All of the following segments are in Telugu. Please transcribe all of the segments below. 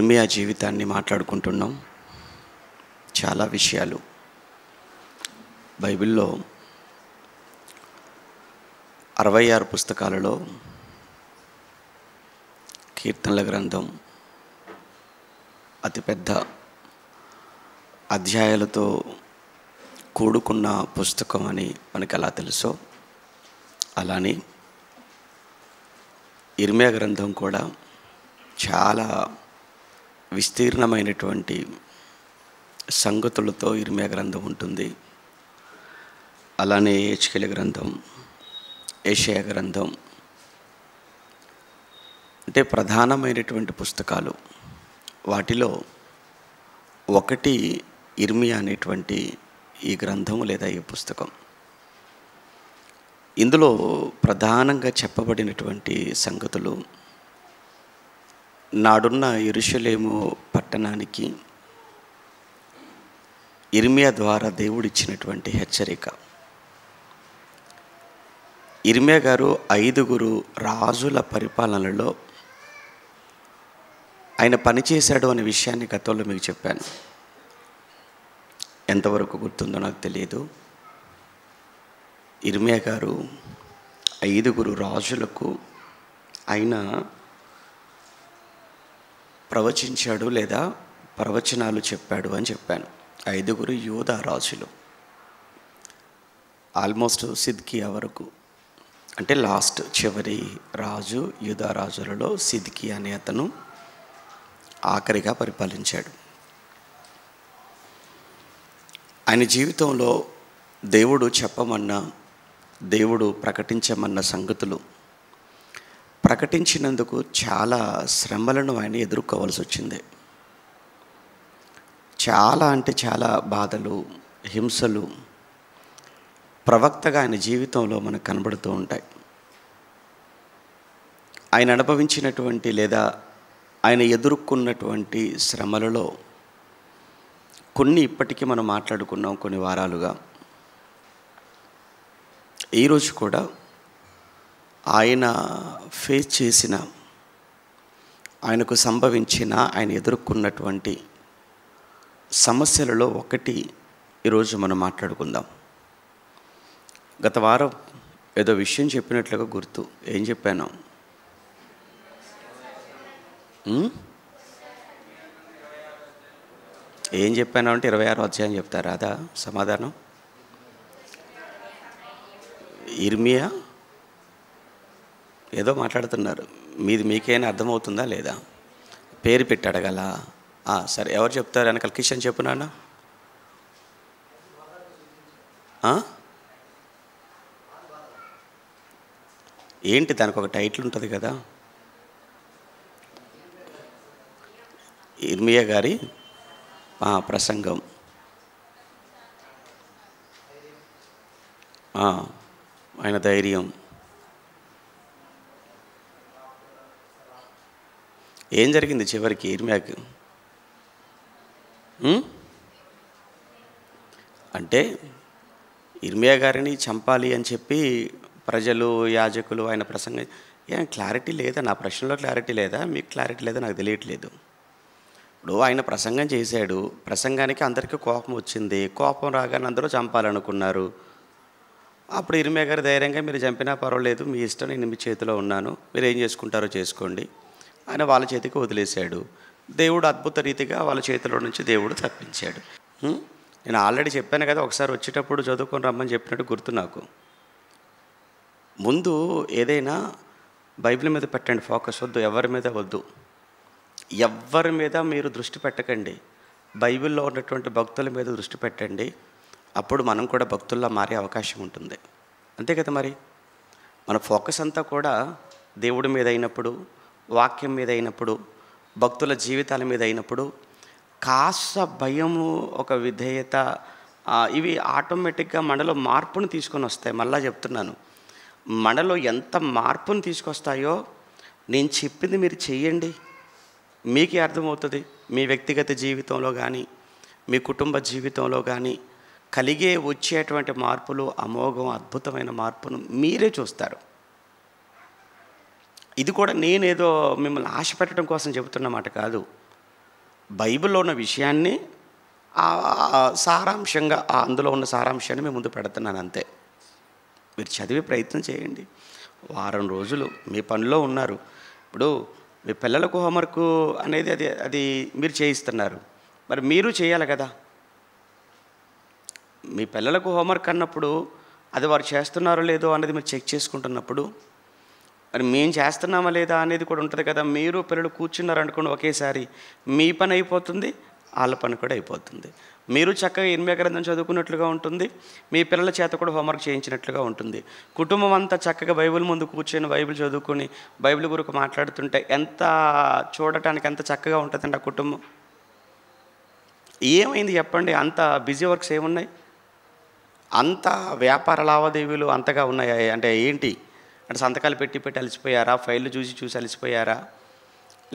ఇర్మియా జీవితాన్ని మాట్లాడుకుంటున్నాం. చాలా విషయాలు బైబిల్లో 66 పుస్తకాలలో కీర్తనల గ్రంథం అతిపెద్ద అధ్యాయాలతో కూడుకున్న పుస్తకం అని మనకు ఎలా తెలుసో అలానే ఇర్మియా గ్రంథం కూడా చాలా విస్తీర్ణమైనటువంటి సంగతులతో ఇర్మియా గ్రంథం ఉంటుంది. అలానే హెచ్కేల గ్రంథం, యెషయా గ్రంథం అంటే ప్రధానమైనటువంటి పుస్తకాలు. వాటిలో ఒకటి ఇర్మియా అనేటువంటి ఈ గ్రంథం లేదా ఈ పుస్తకం. ఇందులో ప్రధానంగా చెప్పబడినటువంటి సంగతులు నాడున్న యెరూషలేము పట్టణానికి ఇర్మియా ద్వారా దేవుడిచ్చినటువంటి హెచ్చరిక. ఇర్మియా గారు 5 రాజుల పరిపాలనలో ఆయన పనిచేశాడు అనే విషయాన్ని గతంలో మీకు చెప్పాను. ఎంతవరకు గుర్తుందో నాకు తెలియదు. ఇర్మియా గారు 5 రాజులకు ఆయన ప్రవచించాడు లేదా ప్రవచనాలు చెప్పాడు అని చెప్పాను. 5 యూదా రాజులు, ఆల్మోస్ట్ సిద్కియా వరకు, అంటే లాస్ట్ చివరి రాజు యూదా రాజులలో సిద్కియా అనే అతను ఆఖరిగా పరిపాలించాడు. ఆయన జీవితంలో దేవుడు చెప్పమన్న, దేవుడు ప్రకటించమన్న సంగతులు ప్రకటించినందుకు చాలా శ్రమలను ఆయన ఎదుర్కోవాల్సి వచ్చింది. చాలా అంటే చాలా బాధలు, హింసలు ప్రవక్తగా ఆయన జీవితంలో మనకు కనబడుతూ ఉంటాయి. ఆయన అనుభవించినటువంటి లేదా ఆయన ఎదుర్కొన్నటువంటి శ్రమలలో కొన్ని ఇప్పటికీ మనం మాట్లాడుకున్నాం కొన్ని వారాలుగా. ఈరోజు కూడా ఆయన ఫేస్ చేసిన, ఆయనకు సంభవించిన, ఆయన ఎదుర్కొన్నటువంటి సమస్యలలో ఒకటి ఈరోజు మనం మాట్లాడుకుందాం. గత వారం ఏదో విషయం చెప్పినట్లుగా గుర్తు. ఏం చెప్పాను? ఏం చెప్పాను అంటే 26వ అధ్యాయం చెప్తారా? అదా సమాధానం? ఇర్మియా ఏదో మాట్లాడుతున్నారు, మీది మీకైనా అర్థమవుతుందా లేదా? పేరు పెట్టి అడగల. సరే, ఎవరు చెప్తారు? వెనకాల కిషన్ చెప్పు నాన్న. ఏంటి దానికి ఒక టైటిల్ ఉంటుంది కదా, ఇర్మియా గారి ప్రసంగం. ఆయన ధైర్యం. ఏం జరిగింది చివరికి ఇర్మియాకి? అంటే ఇర్మియా గారిని చంపాలి అని చెప్పి ప్రజలు, యాజకులు ఆయన ప్రసంగం. ఏం క్లారిటీ లేదా? నా ప్రశ్నలో క్లారిటీ లేదా? మీకు క్లారిటీ లేదా? నాకు తెలియట్లేదు. ఇప్పుడు ఆయన ప్రసంగం చేశాడు, ప్రసంగానికి అందరికీ కోపం వచ్చింది. కోపం రాగానే అందరూ చంపాలనుకున్నారు. అప్పుడు ఇర్మియా గారు ధైర్యంగా, మీరు చంపినా పర్వాలేదు, మీ ఇష్టం, నేను మీ చేతిలో ఉన్నాను, మీరు ఏం చేసుకుంటారో చేసుకోండి ఆయన వాళ్ళ చేతికి వదిలేశాడు. దేవుడు అద్భుత రీతిగా వాళ్ళ చేతిలో నుంచి దేవుడు తప్పించాడు. నేను ఆల్రెడీ చెప్పాను కదా, ఒకసారి వచ్చేటప్పుడు చదువుకొని రమ్మని చెప్పినట్టు గుర్తు నాకు. ముందు ఏదైనా బైబిల్ మీద పెట్టండి ఫోకస్. వద్దు, ఎవరి మీద వద్దు, ఎవరి మీద మీరు దృష్టి పెట్టకండి. బైబిల్లో ఉన్నటువంటి భక్తుల మీద దృష్టి పెట్టండి. అప్పుడు మనం కూడా భక్తుల్లా మారే అవకాశం ఉంటుంది. అంతే కదా మరి. మన ఫోకస్ అంతా కూడా దేవుడి మీద అయినప్పుడు, వాక్యం మీద అయినప్పుడు, భక్తుల జీవితాల మీద అయినప్పుడు కాస్త భయము, ఒక విధేయత, ఇవి ఆటోమేటిక్గా మనలో మార్పును తీసుకొని వస్తాయి. మళ్ళా చెప్తున్నాను, మనలో ఎంత మార్పును తీసుకొస్తాయో నేను చెప్పింది మీరు చెయ్యండి, మీకే అర్థమవుతుంది. మీ వ్యక్తిగత జీవితంలో కానీ, మీ కుటుంబ జీవితంలో కానీ కలిగే వచ్చేటువంటి మార్పులు అమోఘం, అద్భుతమైన మార్పును మీరే చూస్తారు. ఇది కూడా నేనేదో మిమ్మల్ని ఆశ పెట్టడం కోసం చెబుతున్నమాట కాదు. బైబిల్లో ఉన్న విషయాన్ని సారాంశంగా అందులో ఉన్న సారాంశాన్ని మేము ముందు పెడుతున్నాను అంతే. మీరు చదివే ప్రయత్నం చేయండి. వారం రోజులు మీ పనిలో ఉన్నారు. ఇప్పుడు మీ పిల్లలకు హోంవర్క్ అనేది అది మీరు చేయిస్తున్నారు, మరి మీరు చేయాలి కదా. మీ పిల్లలకు హోంవర్క్ అన్నప్పుడు అది వారు చేస్తున్నారో లేదో అనేది మీరు చెక్ చేసుకుంటున్నప్పుడు, మరి మేము చేస్తున్నామా లేదా అనేది కూడా ఉంటుంది కదా. మీరు పిల్లలు కూర్చున్నారు అనుకోండి, ఒకేసారి మీ పని అయిపోతుంది, వాళ్ళ పని కూడా అయిపోతుంది. మీరు చక్కగా ఇర్మియా గ్రంథం చదువుకున్నట్లుగా ఉంటుంది, మీ పిల్లల చేత కూడా హోంవర్క్ చేయించినట్లుగా ఉంటుంది. కుటుంబం అంతా చక్కగా బైబిల్ ముందు కూర్చొని బైబిల్ చదువుకొని బైబిల్ గురించి మాట్లాడుతుంటే చూడటానికి ఎంత చక్కగా ఉంటుందండి ఆ కుటుంబం. ఏమైంది చెప్పండి? అంత బిజీ వర్క్స్ ఏమున్నాయి? అంత వ్యాపార లావాదేవీలు అంతగా ఉన్నాయా? అంటే ఏంటి అంటే సంతకాలు పెట్టి అలసిపోయారా? ఫైళ్ళు చూసి అలసిపోయారా?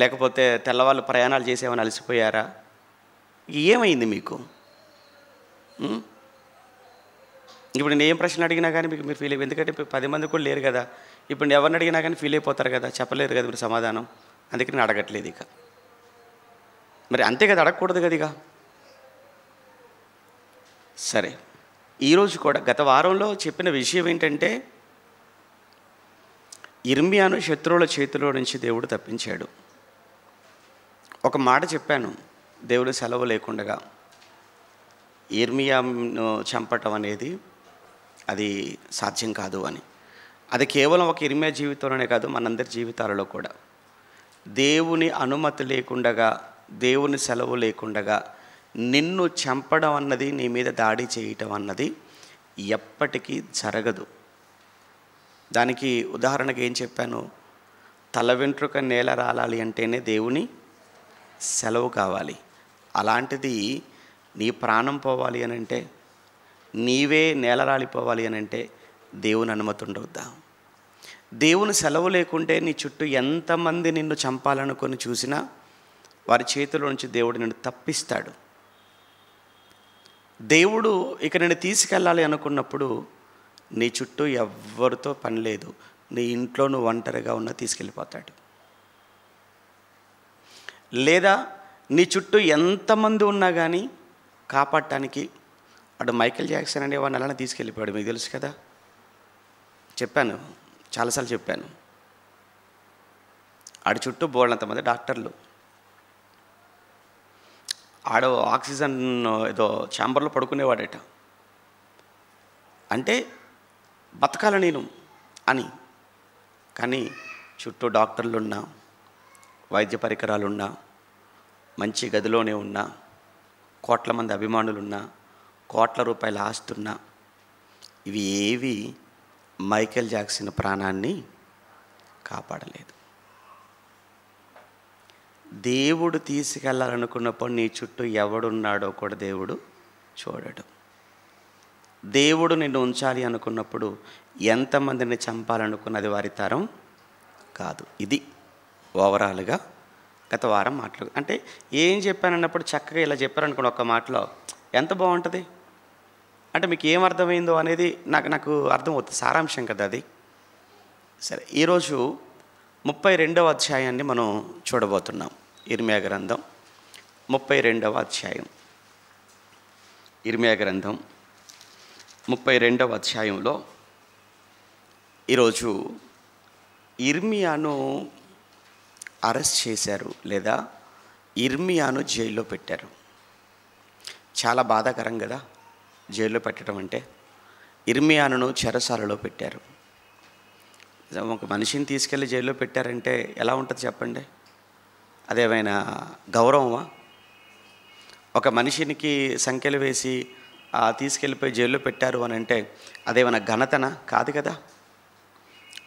లేకపోతే తెల్లవాళ్ళు ప్రయాణాలు చేసేమని అలసిపోయారా? ఏమైంది మీకు? ఇప్పుడు నేను ఏం ప్రశ్న అడిగినా కానీ మీరు ఫీల్ అయ్యి, ఎందుకంటే 10 మంది కూడా లేరు కదా. ఇప్పుడు నేను ఎవరిని అడిగినా కానీ ఫీల్ అయిపోతారు కదా, చెప్పలేరు కదా మీరు సమాధానం. అందుకే నేను అడగట్లేదు ఇక. మరి అంతే కదా, అడగకూడదు కదా ఇక. సరే, ఈరోజు కూడా గత వారంలో చెప్పిన విషయం ఏంటంటే, ఇర్మియాను శత్రువుల చేతిలో నుంచి దేవుడు తప్పించాడు. ఒక మాట చెప్పాను, దేవుడు సెలవు లేకుండా ఇర్మియాను చంపటం అనేది అది సాధ్యం కాదు అని. అది కేవలం ఒక ఇర్మియా జీవితంలోనే కాదు, మనందరి జీవితాలలో కూడా దేవుని అనుమతి లేకుండా, దేవుని సెలవు లేకుండా నిన్ను చంపడం అన్నది, నీ మీద దాడి చేయటం అన్నది ఎప్పటికీ జరగదు. దానికి ఉదాహరణకు ఏం చెప్పాను? తల వెంట్రుక నేల రాలాలి అంటేనే దేవుని సెలవు కావాలి. అలాంటిది నీ ప్రాణం పోవాలి అని అంటే, నీవే నేల రాలిపోవాలి అని అంటే దేవుని అనుమతి ఉండవద్దా? దేవుని సెలవు లేకుంటే నీ చుట్టూ ఎంతమంది నిన్ను చంపాలనుకొని చూసినా వారి చేతిలో నుంచి దేవుడు నిన్ను తప్పిస్తాడు. దేవుడు ఇక నిన్ను తీసుకెళ్ళాలి అనుకున్నప్పుడు నీ చుట్టూ ఎవ్వరితో పని లేదు, నీ ఇంట్లో నువ్వు ఒంటరిగా ఉన్నా తీసుకెళ్ళిపోతాడు. లేదా నీ చుట్టూ ఎంతమంది ఉన్నా కానీ కాపాడటానికి అటు మైకేల్ జాక్సన్ అనే వాడిని అలానే తీసుకెళ్ళిపోయాడు. మీకు తెలుసు కదా, చెప్పాను, చాలాసార్లు చెప్పాను. ఆడి చుట్టూ బోళ్ళంతమంది డాక్టర్లు, ఆడ ఆక్సిజన్ ఏదో ఛాంబర్లో పడుకునేవాడట. అంటే బతకాల నేను అని. కానీ చుట్టూ డాక్టర్లున్నా, వైద్య పరికరాలున్నా, మంచి గదిలోనే ఉన్నా, కోట్ల మంది అభిమానులున్నా, కోట్ల రూపాయల ఆస్తున్నా, ఇవి ఏవి మైకేల్ జాక్సన్ ప్రాణాన్ని కాపాడలేదు. దేవుడు తీసుకెళ్ళాలనుకున్నప్పుడు నీ చుట్టూ ఎవడున్నాడో కూడా దేవుడు చూడడు. దేవుడు నిన్ను ఉంచాలి అనుకున్నప్పుడు ఎంతమందిని చంపాలనుకున్నది వారి తరం కాదు. ఇది ఓవరాల్గా గత వారం మాటలు. అంటే ఏం చెప్పానన్నప్పుడు చక్కగా ఇలా చెప్పారనుకోండి ఒక్క మాటలో, ఎంత బాగుంటుంది. అంటే మీకు ఏం అర్థమైందో అనేది నాకు అర్థమవుతుంది, సారాంశం కదా అది. సరే, ఈరోజు 32వ అధ్యాయాన్ని మనం చూడబోతున్నాం. ఇర్మియా గ్రంథం 32వ అధ్యాయం. ఇర్మియా గ్రంథం 32వ అధ్యాయంలో ఈరోజు ఇర్మియాను అరెస్ట్ చేశారు, లేదా ఇర్మియాను జైల్లో పెట్టారు. చాలా బాధాకరం కదా జైల్లో పెట్టడం అంటే. ఇర్మియాను చెరసాలలో పెట్టారు. ఒక మనిషిని తీసుకెళ్ళి జైల్లో పెట్టారంటే ఎలా ఉంటుంది చెప్పండి? అదేమైనా గౌరవమా? ఒక మనిషినికి సంఖ్యలు వేసి తీసుకెళ్ళిపోయి జైల్లో పెట్టారు అని అంటే అదేమైనా ఘనతనా? కాదు కదా.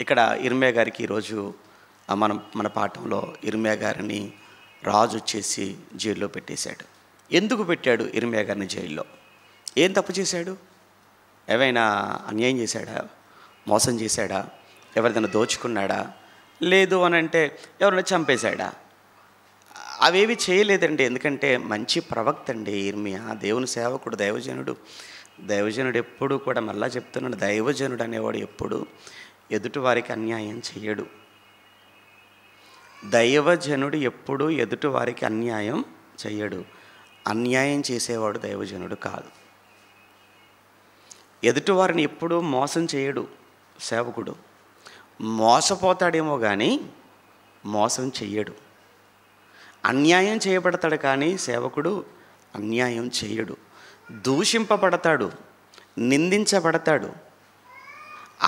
ఇక్కడ ఇర్మియా గారికి ఈరోజు మన పాఠంలో ఇర్మియా గారిని రాజు వచ్చేసి జైల్లో పెట్టేశాడు. ఎందుకు పెట్టాడు ఇర్మియా గారిని జైల్లో? ఏం తప్పు చేశాడు? ఏమైనా అన్యాయం చేశాడా? మోసం చేశాడా? ఎవరిదైనా దోచుకున్నాడా? లేదు అని అంటే ఎవరైనా చంపేశాడా? అవేవి చేయలేదండి. ఎందుకంటే మంచి ప్రవక్త అండి ఇర్మియా, దేవుని సేవకుడు, దైవజనుడు ఎప్పుడు కూడా, మళ్ళా చెప్తున్నాడు, దైవజనుడు అనేవాడు ఎప్పుడు ఎదుటి వారికి అన్యాయం చేయడు. దైవజనుడు ఎప్పుడు ఎదుటి వారికి అన్యాయం చెయ్యడు. అన్యాయం చేసేవాడు దైవజనుడు కాదు. ఎదుటివారిని ఎప్పుడూ మోసం చేయడు సేవకుడు. మోసపోతాడేమో కానీ మోసం చెయ్యడు. అన్యాయం చేయబడతాడు కానీ సేవకుడు అన్యాయం చేయడు. దూషింపబడతాడు, నిందించబడతాడు,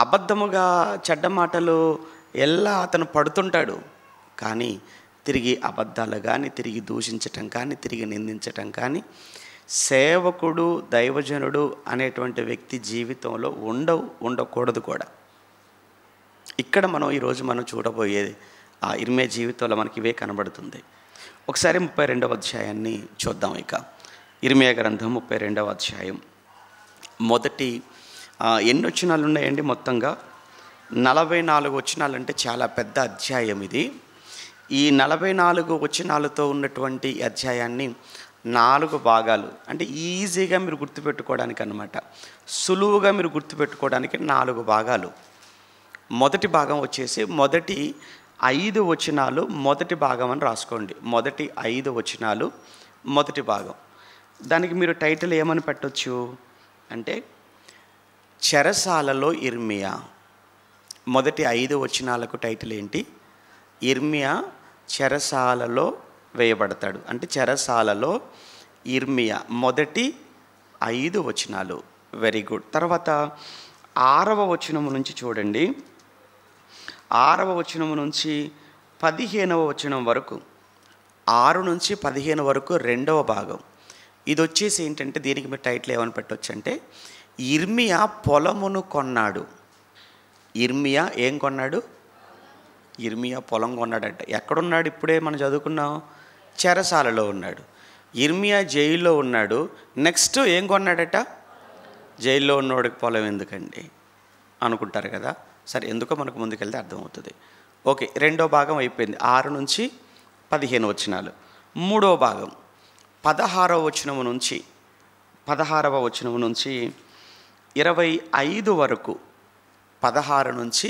అబద్ధముగా చెడ్డ మాటలు ఎలా అతను పడుతుంటాడు. కానీ తిరిగి అబద్ధాలు కానీ, తిరిగి దూషించటం కానీ, తిరిగి నిందించటం కానీ సేవకుడు, దైవజనుడు అనేటువంటి వ్యక్తి జీవితంలో ఉండకూడదు కూడా. ఇక్కడ ఈరోజు మనం చూడబోయేది ఆ ఇర్మియా జీవితంలో మనకి ఇవే కనబడుతుంది. ఒకసారి 32వ అధ్యాయాన్ని చూద్దాం. ఇక ఇర్మియా గ్రంథం 32వ అధ్యాయం మొదటి ఎన్ని వచనాలు ఉన్నాయండి? మొత్తంగా 44 వచనాలు. అంటే చాలా పెద్ద అధ్యాయం ఇది. ఈ 44 వచనాలతో ఉన్నటువంటి అధ్యాయాన్ని 4 భాగాలు, అంటే ఈజీగా మీరు గుర్తుపెట్టుకోవడానికి అన్నమాట, సులువుగా మీరు గుర్తుపెట్టుకోవడానికి 4 భాగాలు. మొదటి భాగం వచ్చేసి మొదటి 5 వచనాలు మొదటి భాగం అని రాసుకోండి. మొదటి 5 వచనాలు మొదటి భాగం. దానికి మీరు టైటిల్ ఏమని పెట్టవచ్చు అంటే చెరసాలలో ఇర్మియా. మొదటి 5 వచనాలకు టైటిల్ ఏంటి? ఇర్మియా చెరసాలలో వేయబడతాడు. అంటే చెరసాలలో ఇర్మియా మొదటి 5 వచనాలు. Very good. తర్వాత 6వ వచనము నుంచి చూడండి. 6వ వచనము నుంచి 15వ వచనం వరకు, 6 నుంచి 15 వరకు 2వ భాగం. ఇది వచ్చేసి ఏంటంటే దీనికి మీరు టైటిల్ ఏమని పెట్టవచ్చు అంటే ఇర్మియా పొలమును కొన్నాడు. ఇర్మియా ఏం కొన్నాడు? ఇర్మియా పొలం కొన్నాడట. ఎక్కడున్నాడు? ఇప్పుడే మనం చదువుకున్నాం, చెరసాలలో ఉన్నాడు. ఇర్మియా జైల్లో ఉన్నాడు. నెక్స్ట్ ఏం కొన్నాడట? జైల్లో ఉన్నవాడికి పొలం ఎందుకండి అనుకుంటారు కదా. సరే, ఎందుకో మనకు ముందుకెళ్తే అర్థమవుతుంది. ఓకే, 2వ భాగం అయిపోయింది. 6 నుంచి 15 వచనాలు. 3వ భాగం 16వ వచనము నుంచి 25 వరకు, 16 నుంచి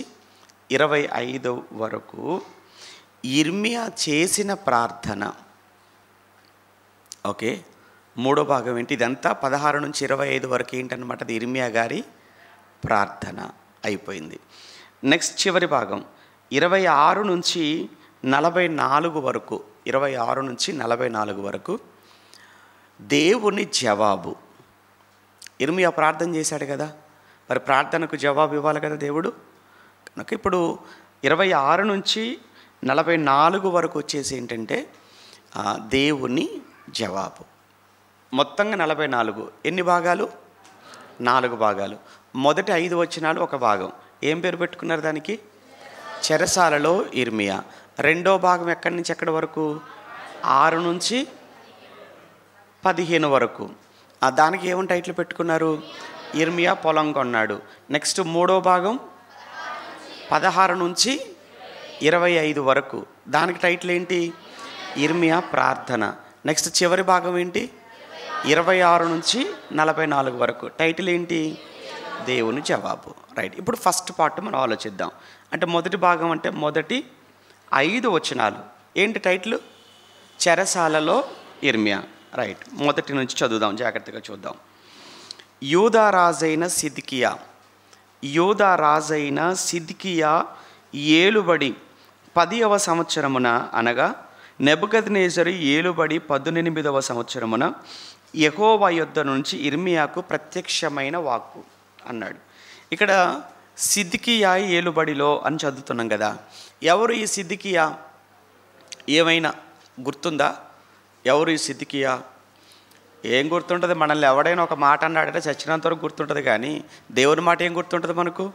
25 వరకు ఇర్మియా చేసిన ప్రార్థన. ఓకే, 3వ భాగం ఏంటి? ఇదంతా 16 నుంచి 25 వరకు ఏంటన్నమాట, అది ఇర్మియా గారి ప్రార్థన అయిపోయింది. నెక్స్ట్ చివరి భాగం 26 నుంచి 44 వరకు, 26 నుంచి 44 వరకు దేవుని జవాబు. ఇర్మియా ప్రార్థన చేశాడు కదా, మరి ప్రార్థనకు జవాబు ఇవ్వాలి కదా దేవుడు. కనుక ఇప్పుడు 26 నుంచి 44 వరకు వచ్చేసి ఏంటంటే దేవుని జవాబు. మొత్తంగా 44. ఎన్ని భాగాలు? 4 భాగాలు. మొదటి 5 వచనాలు ఒక భాగం. ఏం పేరు పెట్టుకున్నారు దానికి? చెరసాలలో ఇర్మియా. 2వ భాగం ఎక్కడి నుంచి ఎక్కడి వరకు? 6 నుంచి 15 వరకు. దానికి ఏమని టైటిల్ పెట్టుకున్నారు? ఇర్మియా పొలం కొన్నాడు. నెక్స్ట్ 3వ భాగం 16 నుంచి 25 వరకు. దానికి టైటిల్ ఏంటి? ఇర్మియా ప్రార్థన. నెక్స్ట్ చివరి భాగం ఏంటి? 26 నుంచి 44 వరకు. టైటిల్ ఏంటి? దేవుని జవాబు. రైట్. ఇప్పుడు ఫస్ట్ పార్ట్ మనం ఆలోచిద్దాం. అంటే మొదటి భాగం అంటే మొదటి 5 వచనాలు. ఏంటి టైటిల్? చెరసాలలో ఇర్మియా. రైట్. మొదటి నుంచి చదువుదాం, జాగ్రత్తగా చూద్దాం. యూదా రాజైన సిద్కియా ఏలుబడి 10వ సంవత్సరమున, అనగా నెబుకద్నెజరు ఏలుబడి 18వ సంవత్సరమున యెహోవా యొద్ద నుంచి ఇర్మియాకు ప్రత్యక్షమైన వాక్కు అన్నాడు. ఇక్కడ సిద్కియా ఏలుబడిలో అని చదువుతున్నాం కదా. ఎవరు ఈ సిద్కియా? ఏమైనా గుర్తుందా? ఎవరు ఈ సిద్కియా? ఏం గుర్తుంటుంది? మనల్ని ఎవడైనా ఒక మాట అన్నాడంటే చచ్చినంత వరకు గుర్తుంటుంది, కానీ దేవుని మాట ఏం గుర్తుంటుంది మనకు?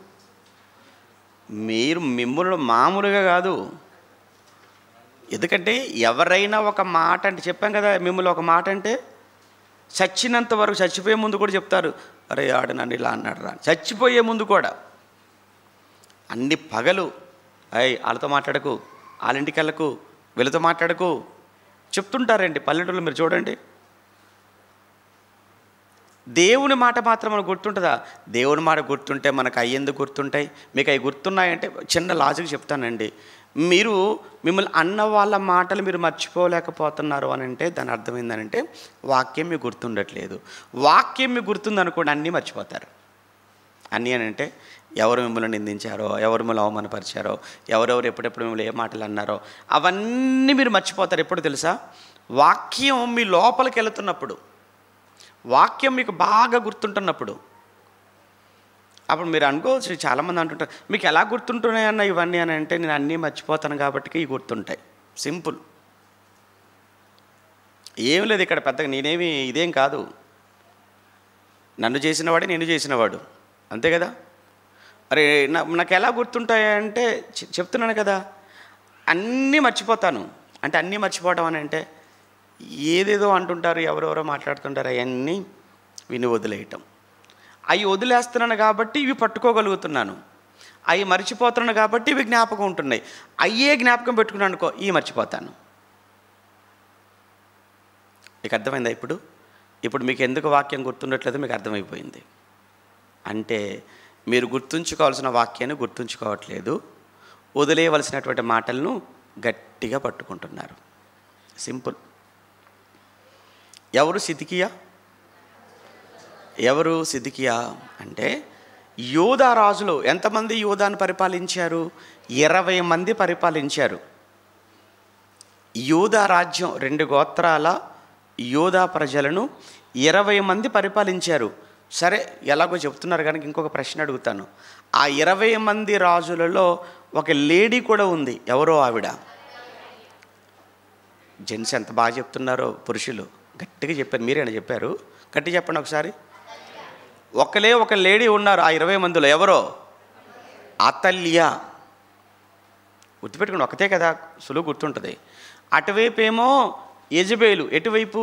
మిమ్మల్ని మామూలుగా కాదు. ఎందుకంటే ఎవరైనా ఒక మాట అంటే, చెప్పాం కదా, మిమ్మల్ని ఒక మాట అంటే చచ్చినంత వరకు, చచ్చిపోయే ముందు కూడా చెప్తారు, అరే ఆడు నన్ను ఇలా అన్నాడు రా. చచ్చిపోయే ముందు కూడా అన్ని పగలు, వాళ్ళతో మాట్లాడకు, వాళ్ళ ఇంటికి వెళ్ళకు, వీళ్ళతో మాట్లాడకు చెప్తుంటారండి పల్లెటూళ్ళు. మీరు చూడండి, దేవుని మాట మాత్రం మనకు గుర్తుంటుందా? దేవుని మాట గుర్తుంటే మనకు అవి ఎందుకు గుర్తుంటాయి? మీకు అవి గుర్తున్నాయంటే చిన్న లాజిక్ చెప్తానండి. మీరు మిమ్మల్ని అన్న వాళ్ళ మాటలు మీరు మర్చిపోలేకపోతున్నారు అని అంటే దాని అర్థం ఏంటంటే వాక్యం మీకు గుర్తుండట్లేదు. వాక్యం మీకు గుర్తుందనుకోండి, అన్నీ మర్చిపోతారు. అన్నీ అని అంటే ఎవరు మిమ్మల్ని నిందించారో, ఎవరు మిమ్మల్ని అవమానపరిచారో, ఎవరెవరు ఎప్పుడెప్పుడు మిమ్మల్ని ఏ మాటలు అన్నారో అవన్నీ మీరు మర్చిపోతారు. ఎప్పుడు తెలుసా? వాక్యం మీ లోపలికి వెళుతున్నప్పుడు, వాక్యం మీకు బాగా గుర్తుంటున్నప్పుడు. అప్పుడు మీరు అనుకోవచ్చు, చాలామంది అంటుంటారు మీకు ఎలా గుర్తుంటున్నాయన్న ఇవన్నీ అని అంటే, నేను అన్నీ మర్చిపోతాను కాబట్టి ఇవి గుర్తుంటాయి. సింపుల్, ఏం లేదు ఇక్కడ పెద్దగా. నేనేమి ఇదేం కాదు, నన్ను చేసినవాడే నేను చేసినవాడు, అంతే కదా. అరే నాకు ఎలా గుర్తుంటాయంటే చెప్తున్నాను కదా, అన్నీ మర్చిపోతాను. అంటే అన్నీ మర్చిపోవడం అని అంటే ఏదేదో అంటుంటారు, ఎవరెవరో మాట్లాడుతుంటారు, అవన్నీ విని వదిలేయటం. అవి వదిలేస్తున్నాను కాబట్టి ఇవి పట్టుకోగలుగుతున్నాను, అవి మర్చిపోతున్నాను కాబట్టి ఇవి జ్ఞాపకం ఉంటున్నాయి. అయ్యే జ్ఞాపకం పెట్టుకున్నాను అనుకో, ఇవి మర్చిపోతాను. మీకు అర్థమైందా? ఇప్పుడు మీకు ఎందుకు వాక్యం గుర్తుండట్లేదో మీకు అర్థమైపోయింది. అంటే మీరు గుర్తుంచుకోవాల్సిన వాక్యాన్ని గుర్తుంచుకోవట్లేదు, వదిలేయవలసినటువంటి మాటలను గట్టిగా పట్టుకుంటున్నారు. సింపుల్. ఎవరు సిద్కియా అంటే యూదా రాజులు ఎంతమంది యూదాను పరిపాలించారు? 20 మంది పరిపాలించారు. యూదా రాజ్యం 2 గోత్రాల యూదా ప్రజలను 20 మంది పరిపాలించారు. సరే, ఎలాగో చెప్తున్నారు కనుక ఇంకొక ప్రశ్న అడుగుతాను. ఆ 20 మంది రాజులలో ఒక లేడీ కూడా ఉంది. ఎవరో ఆవిడ. జెంట్స్ ఎంత బాగా చెప్తున్నారో, పురుషులు గట్టిగా చెప్పారు. మీరేనా చెప్పారు? గట్టి చెప్పండి ఒకసారి. ఒక లేడీ ఉన్నారు ఆ 20 మందిలో. ఎవరో? అతల్య. గుర్తుపెట్టుకోండి, ఒకతే కదా, సులువు గుర్తుంటుంది. అటువైపు ఏమో యెజబేలు. ఎటువైపు?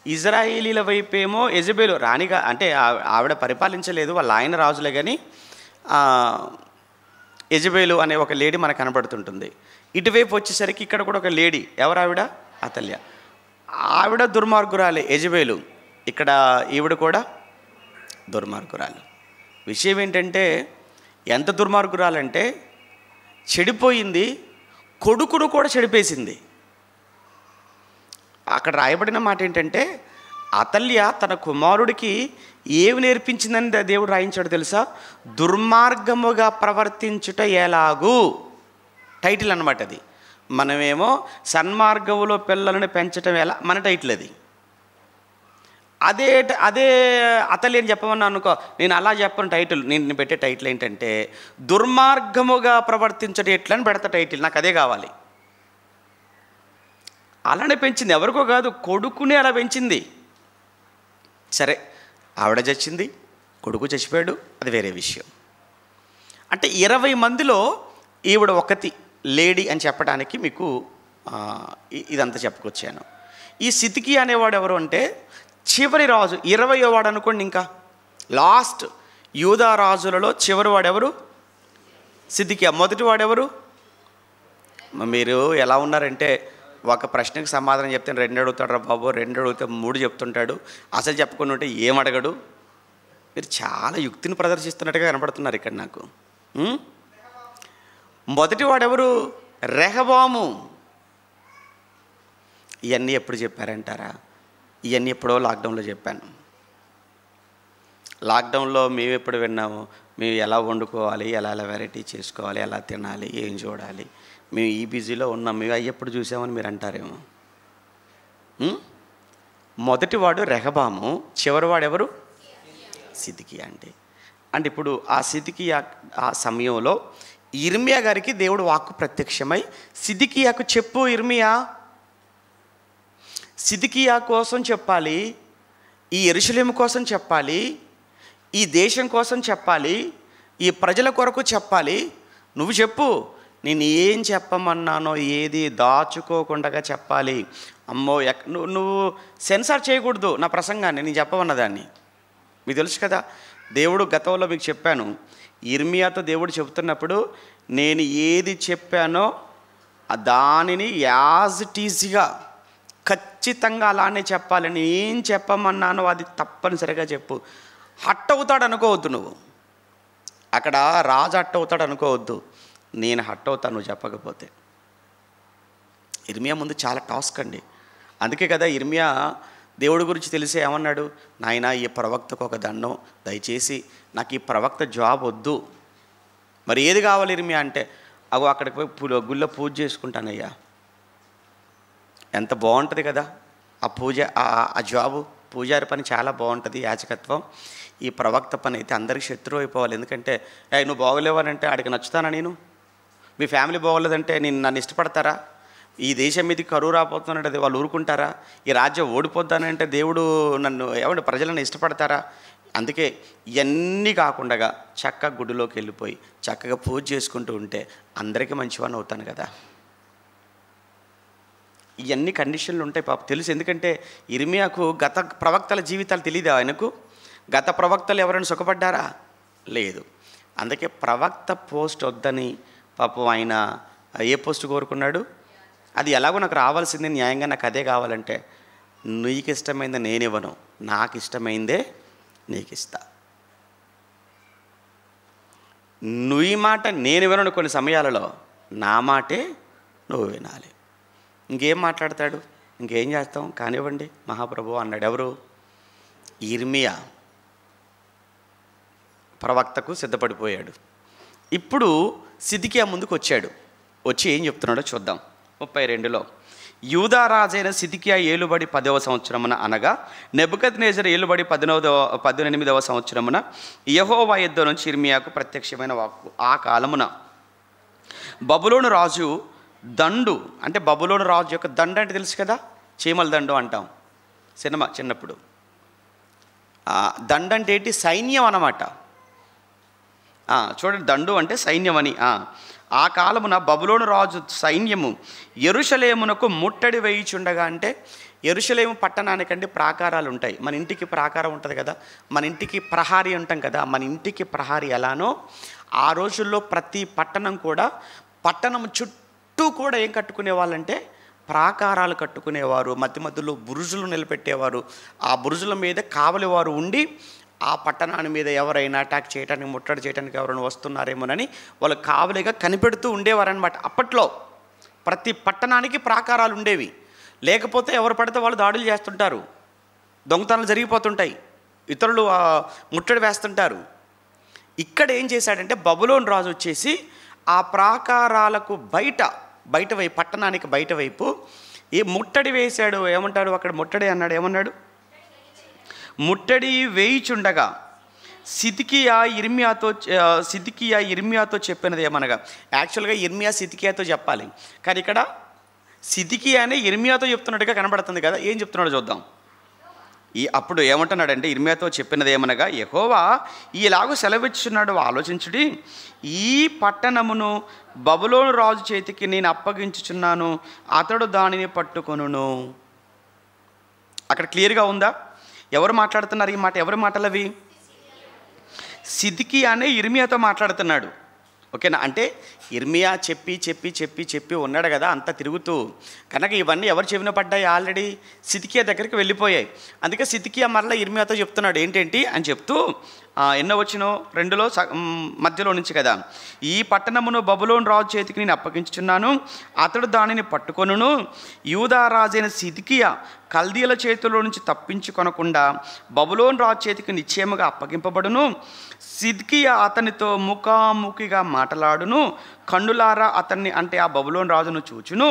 ఇజ్రాయేలీల వైపు ఏమో యెజబేలు రాణిగా, అంటే ఆవిడ పరిపాలించలేదు, వాళ్ళ ఆయన రాజులే. కానీ యెజబేలు అనే ఒక లేడీ మనకు కనబడుతుంటుంది. ఇటువైపు వచ్చేసరికి ఇక్కడ కూడా ఒక లేడీ. ఎవరు ఆవిడ? అతల్య. ఆవిడ దుర్మార్గురాలే, యెజబేలు. ఇక్కడ ఈవిడ కూడా దుర్మార్గురాలు. విషయం ఏంటంటే ఎంత దుర్మార్గురాలంటే చెడిపోయింది, కొడుకును కూడా చెడిపేసింది. అక్కడ రాయబడిన మాట ఏంటంటే అతల్య తన కుమారుడికి ఏమి నేర్పించిందని దేవుడు రాయించాడు తెలుసా? దుర్మార్గముగా ప్రవర్తించుట ఎలాగూ. టైటిల్ అన్నమాట అది. మనమేమో సన్మార్గములో పిల్లలను పెంచటం ఎలా, మన టైటిల్ అది. అదే అతల్య అని చెప్పమన్నా అనుకో, నేను అలా చెప్పను టైటిల్. నేను పెట్టే టైటిల్ ఏంటంటే దుర్మార్గముగా ప్రవర్తించడం ఎట్లని పెడతా టైటిల్. నాకు అదే కావాలి. అలానే పెంచింది, ఎవరికో కాదు, కొడుకునే అలా పెంచింది. సరే, ఆవిడ చచ్చింది, కొడుకు చచ్చిపోయాడు, అది వేరే విషయం. అంటే 20 మందిలో ఈవిడ ఒకతి లేడీ అని చెప్పడానికి మీకు ఇదంతా చెప్పుకొచ్చాను. ఈ సిద్కియా అనేవాడు ఎవరు అంటే చివరి రాజు, 20వ వాడు అనుకోండి. ఇంకా లాస్ట్ యూదా రాజులలో చివరి వాడెవరు? సిద్కియా. మొదటి వాడెవరు? మీరు ఎలా ఉన్నారంటే ఒక ప్రశ్నకు సమాధానం చెప్తే 2 అడుగుతాడు రా బాబు, 2 అడిగితే 3 చెప్తుంటాడు, అసలు చెప్పకుండా ఉంటే ఏమడగడు. మీరు చాలా యుక్తిని ప్రదర్శిస్తున్నట్టుగా కనపడుతున్నారు ఇక్కడ నాకు. మొదటి వాడెవరు? రెహబాము. ఇవన్నీ ఎప్పుడు చెప్పారంటారా? ఇవన్నీ ఎప్పుడో లాక్డౌన్లో చెప్పాను. లాక్డౌన్లో మేము ఎప్పుడు విన్నాము? మేము ఎలా వండుకోవాలి, ఎలా వెరైటీ చేసుకోవాలి, ఎలా తినాలి, ఏం చూడాలి, మేము ఈ బిజీలో ఉన్నాం, మేము అవి ఎప్పుడు చూసామని మీరు అంటారేమో. మొదటివాడు రెహబాము, చివరివాడు ఎవరు? సిద్కియా. అంటే ఇప్పుడు ఆ సిద్కియా ఆ సమయంలో ఇర్మియా గారికి దేవుడు వాక్కు ప్రత్యక్షమై సిద్కియాకు చెప్పు ఇర్మియా, సిద్కియా కోసం చెప్పాలి, ఈ యెరూషలేము కోసం చెప్పాలి, ఈ దేశం కోసం చెప్పాలి, ఈ ప్రజల కొరకు చెప్పాలి, నువ్వు చెప్పు, నేను ఏం చెప్పమన్నానో ఏది దాచుకోకుండా చెప్పాలి. అమ్మో, నువ్వు సెన్సార్ చేయకూడదు నా ప్రసంగాన్ని, నేను చెప్పమన్నదాన్ని. మీకు తెలుసు కదా, దేవుడు గతంలో మీకు చెప్పాను, ఇర్మియాతో దేవుడు చెబుతున్నప్పుడు నేను ఏది చెప్పానో దానిని యాజ్ ఇట్ ఈజ్గా ఖచ్చితంగా అలానే చెప్పాలని, ఏం చెప్పమన్నానో అది తప్పనిసరిగా చెప్పు. హట్ అవుతాడు అనుకోవద్దు నువ్వు, అక్కడ రాజు హట్ అవుతాడు అనుకోవద్దు. నేను హట్ అవుతాను నువ్వు చెప్పకపోతే. ఇర్మియా ముందు చాలా టాస్క్ అండి. అందుకే కదా ఇర్మియా దేవుడి గురించి తెలిసే ఏమన్నాడు, నాయనా ఈ ప్రవక్తకు ఒక దండం, దయచేసి నాకు ఈ ప్రవక్త జాబ్ వద్దు, మరి ఏది కావాలి ఇర్మియా అంటే, అగో అక్కడికి పోయి గుళ్ళో పూజ చేసుకుంటానయ్యా. ఎంత బాగుంటుంది కదా ఆ పూజ, ఆ జాబు, పూజారి పని చాలా బాగుంటుంది, యాజకత్వం. ఈ ప్రవక్త పని అయితే అందరికి శత్రువు అయిపోవాలి. ఎందుకంటే నువ్వు బాగోలేవనంటే ఆడికి నచ్చుతానా నేను? మీ ఫ్యామిలీ బాగోలేదంటే నన్ను ఇష్టపడతారా? ఈ దేశం మీదకి కరువు రాబోతున్నాడు, అది వాళ్ళు ఊరుకుంటారా? ఈ రాజ్యం ఓడిపోతానంటే దేవుడు నన్ను ప్రజలను ఇష్టపడతారా? అందుకే ఇవన్నీ కాకుండా చక్కగా గుడిలోకి వెళ్ళిపోయి చక్కగా పూజ చేసుకుంటూ ఉంటే అందరికీ మంచివాడిని అవుతాను కదా. ఇవన్నీ కండిషన్లు ఉంటాయి పాప తెలుసు. ఎందుకంటే ఇర్మియాకు గత ప్రవక్తల జీవితాలు తెలియదు ఆయనకు. గత ప్రవక్తలు ఎవరైనా సుఖపడ్డారా? లేదు. అందుకే ప్రవక్త పోస్ట్ వద్దని పాపం ఆయన ఏ పోస్ట్ కోరుకున్నాడు? అది ఎలాగో నాకు రావాల్సిందే, న్యాయంగా నాకు అదే కావాలంటే, నీకు ఇష్టమైంది నేను ఇవ్వను, నాకు ఇష్టమైందే నీకు ఇస్తా. నువ్వు ఈ మాట నేను వినను, కొన్ని సమయాలలో నా మాటే నువ్వు వినాలి. ఇంకేం మాట్లాడతాడు, ఇంకేం చేస్తాం, కానివ్వండి మహాప్రభు అన్నాడు. ఎవరు? ఇర్మియా ప్రవక్తకు సిద్ధపడిపోయాడు. ఇప్పుడు సిద్కియా ముందుకు వచ్చాడు. వచ్చి ఏం చెప్తున్నాడో చూద్దాం. 32లో యూదా రాజైన సిద్కియా ఏలుబడి 10వ సంవత్సరమున, అనగా నెబుకద్నెజరు ఏలుబడి 18వ సంవత్సరమున యెహోవా యొద్ద నుంచి ఇర్మియాకు ప్రత్యక్షమైన వాక్కు. ఆ కాలమున బబులోను రాజు దండు, అంటే బబులోను రాజు యొక్క దండు అంటే తెలుసు కదా, చీమల దండు అంటాం చిన్నప్పుడు. దండు అంటే ఏంటి? సైన్యం అన్నమాట. చూడండి, దండు అంటే సైన్యం అని. ఆ కాలమున బబులోను రాజు సైన్యము యెరూషలేమునకు ముట్టడి వేయిచుండగా, అంటే యెరూషలేము పట్టణానికంటే ప్రాకారాలు ఉంటాయి. మన ఇంటికి ప్రాకారం ఉంటుంది కదా, మన ఇంటికి ప్రహారీ ఉంటాం కదా, మన ఇంటికి ప్రహారీ ఎలానో ఆ రోజుల్లో ప్రతి పట్టణం కూడా, పట్టణం చుట్టూ కూడా ఏం కట్టుకునే వాళ్ళంటే ప్రాకారాలు కట్టుకునేవారు. మధ్యలో బురుజులు నిలబెట్టేవారు. ఆ బురుజుల మీద కావలివారు ఉండి ఆ పట్టణాన్ని మీద ఎవరైనా అటాక్ చేయడానికి, ముట్టడి చేయడానికి ఎవరైనా వస్తున్నారేమోనని వాళ్ళు కావలిగా కనిపెడుతూ ఉండేవారనమాట. అప్పట్లో ప్రతి పట్టణానికి ప్రాకారాలు ఉండేవి. లేకపోతే ఎవరు పడితే వాళ్ళు దాడులు చేస్తుంటారు, దొంగతనాలు జరిగిపోతుంటాయి, ఇతరులు ముట్టడి వేస్తుంటారు. ఇక్కడ ఏం చేశాడంటే బబులోను రాజు వచ్చేసి ఆ ప్రాకారాలకు బయట వైపు, పట్టణానికి బయట వైపు ఈ ముట్టడి వేశాడు. ఏమంటాడు అక్కడ? ముట్టడి అన్నాడు. ఏమన్నాడు? ముట్టడి వేయిచుండగా సిద్కియా ఇర్మియాతో చెప్పినది ఏమనగా, యాక్చువల్గా ఇర్మియా సిద్కియాతో చెప్పాలి, కానీ ఇక్కడ సిద్కియానే ఇర్మియాతో చెప్తున్నట్టుగా కనబడుతుంది కదా. ఏం చెప్తున్నాడో చూద్దాం. అప్పుడు ఏమంటున్నాడంటే, ఇర్మియాతో చెప్పినది ఏమనగా, యెహోవా ఈలాగూ సెలవిచ్చున్నాడు, ఆలోచించుడి, ఈ పట్టణమును బబులోను రాజు చేతికి నేను అప్పగించుచున్నాను, అతడు దానిని పట్టుకొనును. అక్కడ క్లియర్గా ఉందా? ఎవరు మాట్లాడుతున్నారు ఈ మాట? ఎవరి మాటలు అవి? సిద్కియానే ఇర్మియాతో మాట్లాడుతున్నాడు. ఓకేనా? అంటే ఇర్మియా చెప్పి ఉన్నాడు కదా అంతా తిరుగుతూ, కనుక ఇవన్నీ ఎవరు చెవిన పడ్డాయి? ఆల్రెడీ సిద్కియా దగ్గరికి వెళ్ళిపోయాయి. అందుకే సిద్కియా మరలా ఇర్మియాతో చెప్తున్నాడు ఏంటేంటి అని చెప్తూ, ఎన్నో వచ్చినో 2లో మధ్యలో నుంచి కదా, ఈ పట్టణమును బబులోను రాజు చేతికి నేను అప్పగించుచున్నాను, అతడు దానిని పట్టుకొనును. యూదా రాజైన సిద్కియా కల్దీయుల చేతిలో నుంచి తప్పించుకొనకుండా బబులోను రాజు చేతికి నిశ్చయముగా అప్పగింపబడును. సిద్కియా అతనితో ముఖాముఖిగా మాట్లాడును, కన్నులారా అతన్ని, అంటే ఆ బబులోను రాజును చూచును.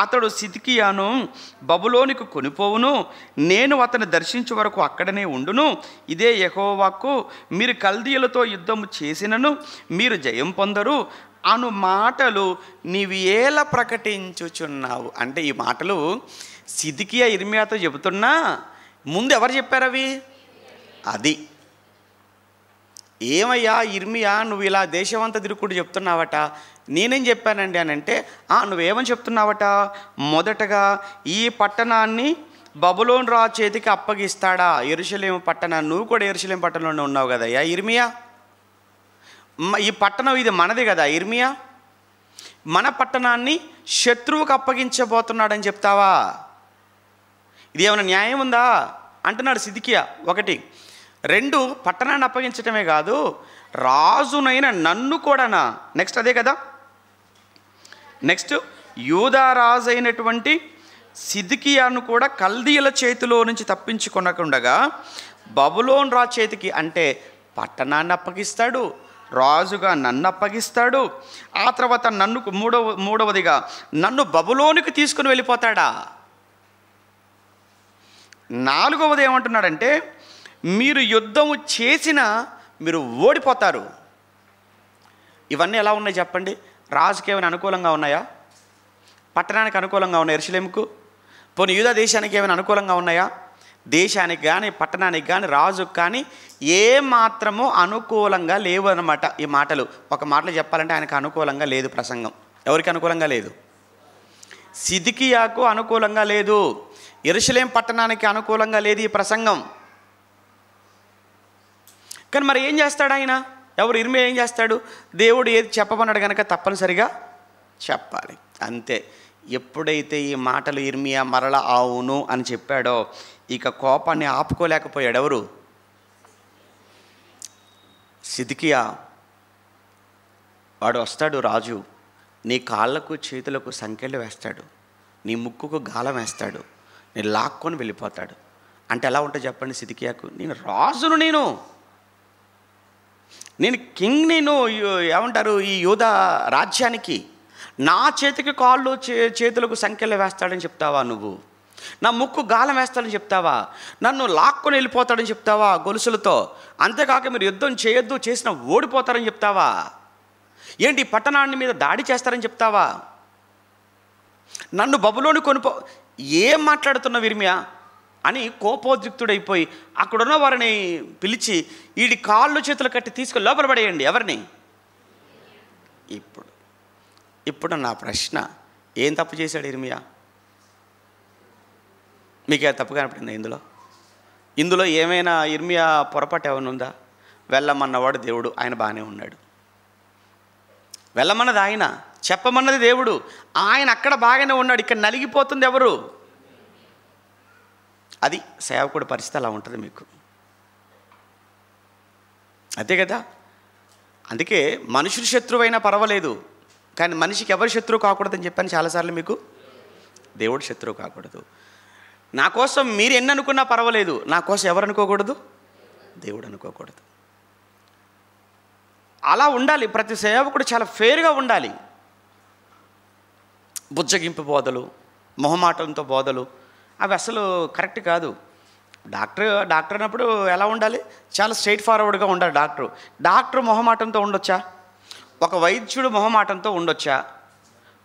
అతడు సిద్కియాను బబులోనికి కొనిపోవును, నేను అతన్ని దర్శించే వరకు అక్కడనే ఉండును. ఇదే యెహోవాకు, మీరు కల్దీయులతో యుద్ధము చేసినను మీరు జయం పొందరు అను మాటలు నీవు ఎలా ప్రకటించుచున్నావు. అంటే ఈ మాటలు సిద్కియా ఇర్మియాతో చెబుతున్నా ముందు ఎవరు చెప్పారు అవి? అది ఏమయ్యా ఇర్మియా, నువ్వు ఇలా దేశమంతా తిరుగుడు చెప్తున్నావట, నేనేం చెప్పానండి అని అంటే, నువ్వేమని చెప్తున్నావట? మొదటగా ఈ పట్టణాన్ని బబులోను రాజు చేతికి అప్పగిస్తాడా? యెరూషలేము పట్టణాన్ని. నువ్వు కూడా యెరూషలేము పట్టణంలోనే ఉన్నావు కదా యా ఇర్మియా. ఈ పట్టణం ఇది మనది కదా ఇర్మియా. మన పట్టణాన్ని శత్రువుకు అప్పగించబోతున్నాడని చెప్తావా? ఇది ఏమైనా న్యాయం ఉందా అంటున్నాడు సిద్కియా. 1. 2, పట్టణాన్ని అప్పగించటమే కాదు, రాజునైన నన్ను కూడానా. నెక్స్ట్ అదే కదా, నెక్స్ట్ యూదారాజు అయినటువంటి సిద్కియాను కూడా కల్దీయుల చేతిలో నుంచి తప్పించుకొనకుండగా బబులోను రాజు చేతికి, అంటే పట్టణాన్ని అప్పగిస్తాడు, రాజుగా నన్ను అప్పగిస్తాడు, ఆ తర్వాత మూడవదిగా నన్ను బబులోనికి తీసుకుని వెళ్ళిపోతాడా. నాలుగవది ఏమంటున్నాడంటే మీరు యుద్ధము చేసినా మీరు ఓడిపోతారు. ఇవన్నీ ఎలా ఉన్నాయి చెప్పండి? రాజుకి ఏమైనా అనుకూలంగా ఉన్నాయా? పట్టణానికి అనుకూలంగా ఉన్నాయా? యెరూషలేముకు పోనీ యూదా దేశానికి ఏమైనా అనుకూలంగా ఉన్నాయా? దేశానికి కానీ పట్టణానికి కానీ రాజుకు కానీ ఏ మాత్రమూ అనుకూలంగా లేవు అన్నమాట. ఈ మాటలు ఒక మాటలు చెప్పాలంటే ఆయనకు అనుకూలంగా లేదు ప్రసంగం. ఎవరికి అనుకూలంగా లేదు? సిద్కియాకు అనుకూలంగా లేదు, యెరూషలేం పట్టణానికి అనుకూలంగా లేదు ఈ ప్రసంగం. కానీ మరి ఏం చేస్తాడు ఆయన? ఇర్మియా ఏం చేస్తాడు? దేవుడు ఏది చెప్పమన్నాడు కనుక తప్పనిసరిగా చెప్పాలి, అంతే. ఎప్పుడైతే ఈ మాటలు ఇర్మియా మరల అవును అని చెప్పాడో ఇక కోపాన్ని ఆపుకోలేకపోయాడు. ఎవరు? సిద్కియా. వాడు వస్తాడు, రాజు నీ కాళ్ళకు చేతులకు సంకెళ్ళు వేస్తాడు, నీ ముక్కుకు గాలం వేస్తాడు, నేను లాక్కొని వెళ్ళిపోతాడు. అంటే ఎలా ఉంటుంది చెప్పండి సిద్కియాకు? నేను రాజును, నేను కింగ్, ఏమంటారు ఈ యూదా రాజ్యానికి, నా చేతికి కాళ్ళు చేతులకు సంఖ్యలు వేస్తాడని చెప్తావా నువ్వు? నా ముక్కు గాలం వేస్తాడని చెప్తావా? నన్ను లాక్కొని వెళ్ళిపోతాడని చెప్తావా గొలుసులతో? అంతేకాక మీరు యుద్ధం చేయొద్దు, చేసిన ఓడిపోతారని చెప్తావా? ఏంటి పట్టణాన్ని మీద దాడి చేస్తారని చెప్తావా? నన్ను బబులోని ఏం మాట్లాడుతున్నావు ఇర్మియా అని కోపోద్రిక్తుడైపోయి అక్కడున్న వారిని పిలిచి వీడి కాళ్ళు చేతులు కట్టి తీసుకొని లోపల పడేయండి. ఎవరిని? ఇప్పుడు నా ప్రశ్న, ఏం తప్పు చేశాడు ఇర్మియా? మీకు తప్పు కనపడిందా ఇందులో ఏమైనా ఇర్మియా పొరపాటు ఏమైనా ఉందా? వెళ్ళమన్నవాడు దేవుడు, ఆయన బాగానే ఉన్నాడు. వెళ్ళమన్నది ఆయన, చెప్పమన్నది దేవుడు, ఆయన అక్కడ బాగానే ఉన్నాడు. ఇక్కడ నలిగిపోతుంది ఎవరు? అది సేవకుడి పరిస్థితి అలా ఉంటుంది మీకు, అంతే కదా. అందుకే మనుషులు శత్రువైనా పర్వాలేదు, కానీ మనిషికి ఎవరు శత్రువు కాకూడదని చెప్పాను చాలాసార్లు మీకు. దేవుడు శత్రువు కాకూడదు. నా కోసం మీరు ఎన్ని అనుకున్నా పర్వాలేదు, నా కోసం ఎవరు అనుకోకూడదు? దేవుడు అనుకోకూడదు. అలా ఉండాలి. ప్రతి సేవకుడు చాలా ఫెయిర్గా ఉండాలి. బుజ్జగింపు బోధలు, మొహమాటంతో బోధలు అవి అసలు కరెక్ట్ కాదు. డాక్టర్ అన్నప్పుడు ఎలా ఉండాలి? చాలా స్ట్రైట్ ఫార్వర్డ్గా ఉండాలి. డాక్టర్ మొహమాటంతో ఉండొచ్చా? ఒక వైద్యుడు మొహమాటంతో ఉండొచ్చా?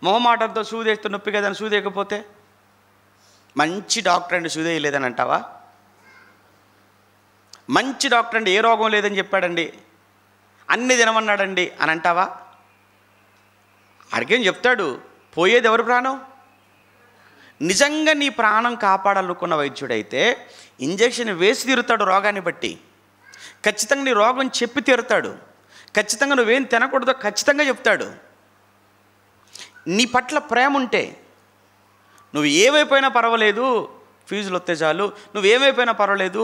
మొహమాటంతో సూదేస్తే నొప్పి కదని సూదేయకపోతే మంచి డాక్టర్ అండి సూదేయలేదని అంటావా? మంచి డాక్టర్ అండి ఏ రోగం లేదని చెప్పాడండి, అన్ని తినమన్నాడండి అని అంటావా? అడిగేం చెప్తాడు, పోయేది ఎవరి ప్రాణం? నిజంగా నీ ప్రాణం కాపాడాలనుకున్న వైద్యుడైతే ఇంజెక్షన్ వేసి తీరుతాడు రోగాన్ని బట్టి. ఖచ్చితంగా నీ రోగం చెప్పి తీరుతాడు. ఖచ్చితంగా నువ్వేం తినకూడదో ఖచ్చితంగా చెప్తాడు. నీ పట్ల ప్రేమ ఉంటే నువ్వు ఏమైపోయినా పర్వాలేదు, ఫీజులు వస్తే చాలు, నువ్వు ఏమైపోయినా పర్వాలేదు,